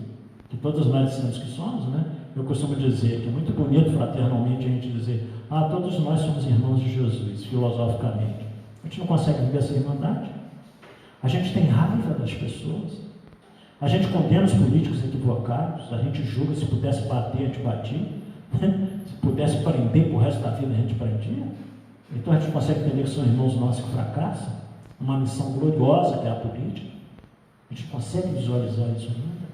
Speaker 2: que todos nós dizemos que somos, né? Eu costumo dizer que é muito bonito fraternalmente a gente dizer, todos nós somos irmãos de Jesus, filosoficamente. A gente não consegue viver essa irmandade. A gente tem raiva das pessoas. A gente condena os políticos equivocados. A gente julga, se pudesse bater, a gente batia. Se pudesse prender por resto da vida, a gente prendia. Então a gente consegue entender que são irmãos nossos que fracassam. Uma missão gloriosa que é a política. A gente consegue visualizar isso ainda.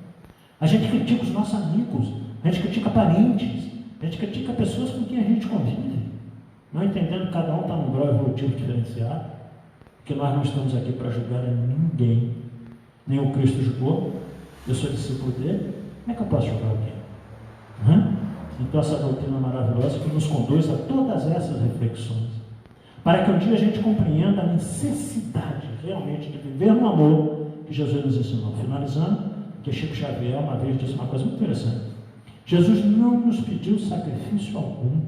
Speaker 2: A gente critica os nossos amigos. A gente critica parentes. A gente critica pessoas com quem a gente convive. Não entendendo que cada um está num grau evolutivo diferenciado. Porque nós não estamos aqui para julgar a ninguém. Nem o Cristo julgou. Eu sou discípulo dele. Como é que eu posso julgar alguém? Então essa doutrina maravilhosa que nos conduz a todas essas reflexões, para que um dia a gente compreenda a necessidade realmente de viver no amor que Jesus nos ensinou. Finalizando, que Chico Xavier uma vez disse uma coisa muito interessante. Jesus não nos pediu sacrifício algum.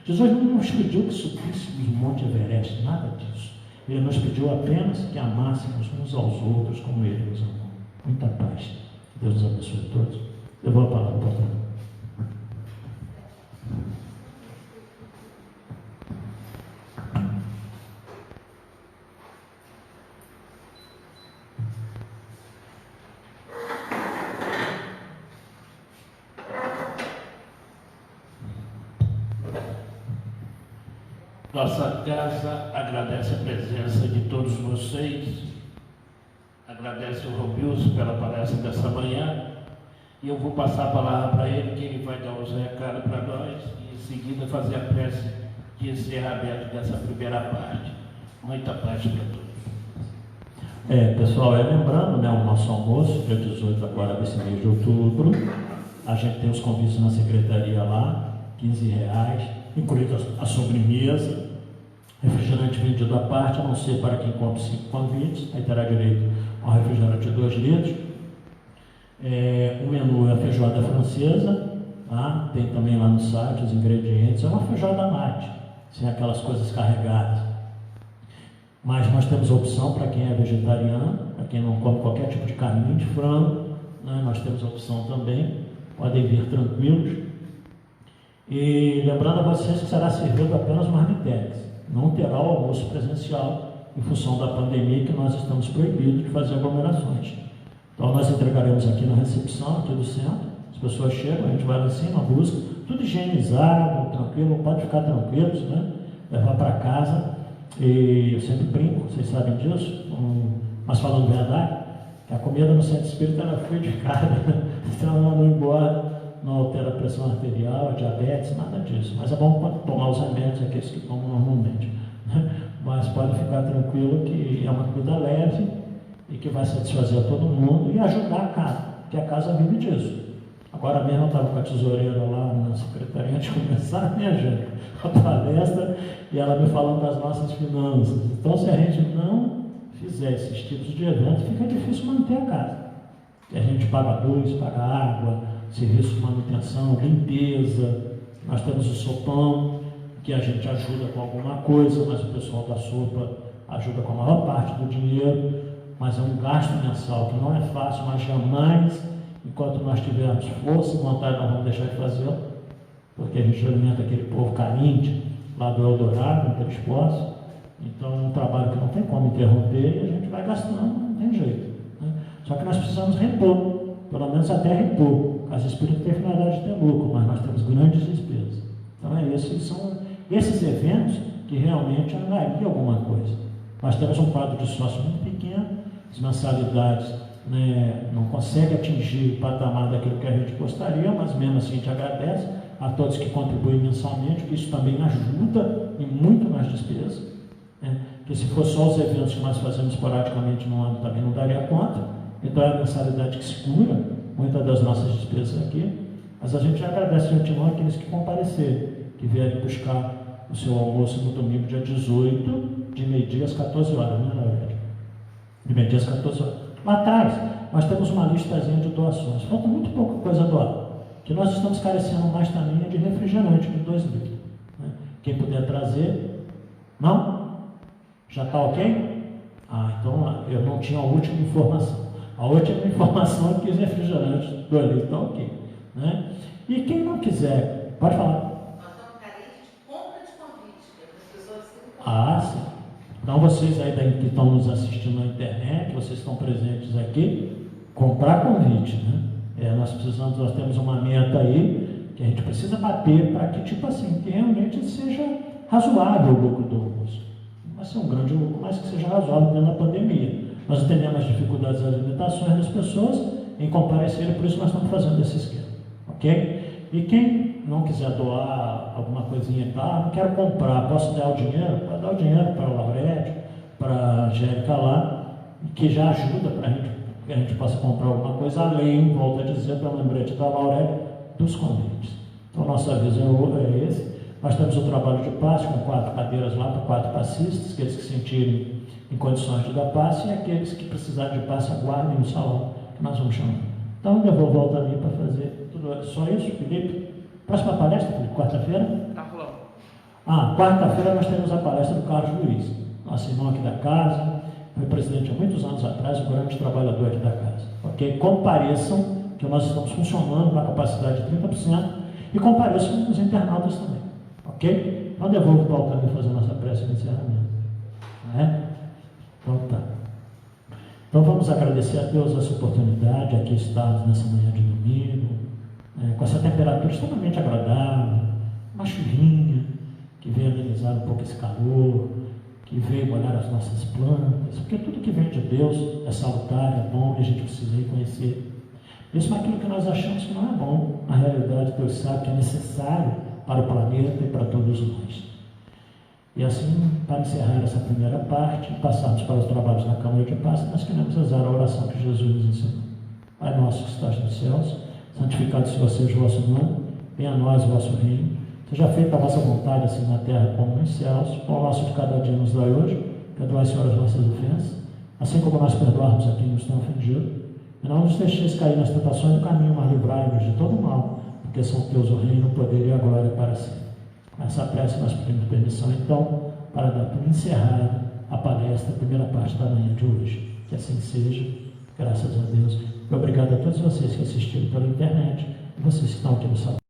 Speaker 2: Jesus não nos pediu que subíssemos o Monte Everest, nada disso. Ele nos pediu apenas que amássemos uns aos outros como Ele nos amou. Muita paz. Deus nos abençoe a todos. Eu vou a palavra para o
Speaker 1: Nossa casa agradece a presença de todos vocês, agradece o Robilson pela palestra dessa manhã, e eu vou passar a palavra para ele, que ele vai dar os recados para nós, e em seguida fazer a prece de encerramento dessa primeira parte. Muita paz para todos.
Speaker 2: Pessoal, lembrando, né, o nosso almoço, dia 18 agora desse mês de outubro, a gente tem os convites na secretaria lá, R$15, incluída a sobremesa, refrigerante vendido à parte, a não ser para quem compra 5 convites, aí terá direito a um refrigerante de 2 litros. O menu é a feijoada francesa, tá? Tem também lá no site os ingredientes, é uma feijoada mate, sem aquelas coisas carregadas. Mas nós temos a opção para quem é vegetariano, para quem não come qualquer tipo de carne, nem de frango, né? Nós temos a opção também, podem vir tranquilos. E lembrando a vocês que será servido apenas marmitex, não terá o almoço presencial em função da pandemia, que nós estamos proibidos de fazer aglomerações. Então nós entregaremos aqui na recepção, aqui do centro, as pessoas chegam, a gente vai lá em cima, busca, tudo higienizado, tranquilo, pode ficar tranquilos, né? Levar para casa. E eu sempre brinco, vocês sabem disso, mas falando verdade, que a comida no centro espírita ela é fluidificada, então ela não engorda, não altera a pressão arterial, a diabetes, nada disso. Mas é bom tomar os remédios, aqueles que tomam normalmente. Mas pode ficar tranquilo que é uma comida leve e que vai satisfazer a todo mundo e ajudar a casa, porque a casa vive disso. Agora mesmo eu estava com a tesoureira lá na secretaria antes de começar, minha gente, a palestra, e ela me falando das nossas finanças. Então, se a gente não fizer esses tipos de eventos, fica difícil manter a casa. A gente paga luz, paga água, serviço de manutenção, limpeza. Nós temos o sopão, que a gente ajuda com alguma coisa, mas o pessoal da sopa ajuda com a maior parte do dinheiro. Mas é um gasto mensal que não é fácil, mas jamais, enquanto nós tivermos força e vontade, nós vamos deixar de fazê-lo, porque a gente alimenta aquele povo carente lá do Eldorado, em Três Poços. Então é um trabalho que não tem como interromper e a gente vai gastando, não tem jeito, né? Só que nós precisamos repor, pelo menos até repor. A casa espírita tem finalidade de ter lucro, mas nós temos grandes despesas. Então é isso, esses eventos que realmente angariam alguma coisa. Nós temos um quadro de sócio muito pequeno, as mensalidades, né, não conseguem atingir o patamar daquilo que a gente gostaria, mas mesmo assim a gente agradece a todos que contribuem mensalmente, porque isso também ajuda em muito mais despesa, né? Porque se for só os eventos que nós fazemos esporadicamente no ano, também não daria conta. Então é a mensalidade que segura muitas das nossas despesas aqui. Mas a gente agradece de antemão aqueles que comparecerem, que vierem buscar o seu almoço no domingo, dia 18, de meio-dia às 14 horas, né, Laurete? De meio-dia às 14 horas. Lá atrás, nós temos uma listazinha de doações. Falta muito pouca coisa a doar. Que nós estamos carecendo mais também de refrigerante, de 2 litros. Né? Quem puder trazer. Não? Já está ok? Então eu não tinha a última informação. A última informação é que os refrigerantes 2 litros estão ok. Né? E quem não quiser, pode falar.
Speaker 3: Nós estamos carentes de compra de convite, para as pessoas se
Speaker 2: Sim. Então vocês aí que estão nos assistindo na internet, vocês estão presentes aqui, comprar convite, né? Nós temos uma meta aí que a gente precisa bater para que, tipo assim, que realmente seja razoável o lucro do almoço. Não vai ser um grande lucro, mas que seja razoável dentro da pandemia. Nós entendemos as dificuldades e as limitações das pessoas em comparecer, e por isso nós estamos fazendo esse esquema, ok? E quem não quiser doar alguma coisinha, não quero comprar, posso dar o dinheiro? Pode dar o dinheiro para a Laurete, para a Angélica lá, que já ajuda para que a gente possa comprar alguma coisa, além, volto a dizer, para o lembrete da Laurete, dos convites. Então, nosso aviso é esse. Nós temos o trabalho de passe, com 4 cadeiras lá para 4 passistas, aqueles que se sentirem em condições de dar passe, e aqueles que precisarem de passe, aguardem no salão, que nós vamos chamar. Então, eu vou voltar ali para fazer tudo. Só isso, Felipe? Próxima palestra, Felipe, quarta-feira?
Speaker 4: Tá rolando.
Speaker 2: Quarta-feira nós temos a palestra do Carlos Luiz, nosso irmão aqui da casa, foi presidente há muitos anos atrás, um grande trabalhador aqui da casa. Ok? Compareçam, que nós estamos funcionando com a capacidade de 30%, e compareçam os internautas também. Ok? Então devolvo para o Altamir fazer a nossa prece de encerramento. Não é? Então tá. Então vamos agradecer a Deus essa oportunidade, aqui estarmos nessa manhã de domingo, com essa temperatura extremamente agradável, uma chuvinha que veio amenizar um pouco esse calor, que veio molhar as nossas plantas, porque tudo que vem de Deus é salutar, é bom, e a gente precisa reconhecer. Mesmo aquilo que nós achamos que não é bom, na realidade Deus sabe que é necessário para o planeta e para todos nós. E assim, para encerrar essa primeira parte e passarmos para os trabalhos na Câmara de Paz, nós queremos rezar a oração que Jesus nos ensinou. Pai nosso que estás nos céus, santificado seja o vosso nome, venha a nós o vosso reino, seja feita a vossa vontade, assim na terra como nos céus. O pão nosso de cada dia nos dai hoje, perdoai, Senhor, as nossas ofensas, assim como nós perdoarmos a quem nos tem ofendido. E não nos deixeis cair nas tentações do caminho, mas livrai-nos de todo mal, porque são teus o reino, o poder e a glória para sempre. Nessa prece nós pedimos permissão, então, para dar por encerrada a palestra, a primeira parte da manhã de hoje. Que assim seja, graças a Deus. E obrigado a todos vocês que assistiram pela internet e vocês que estão aqui no salão.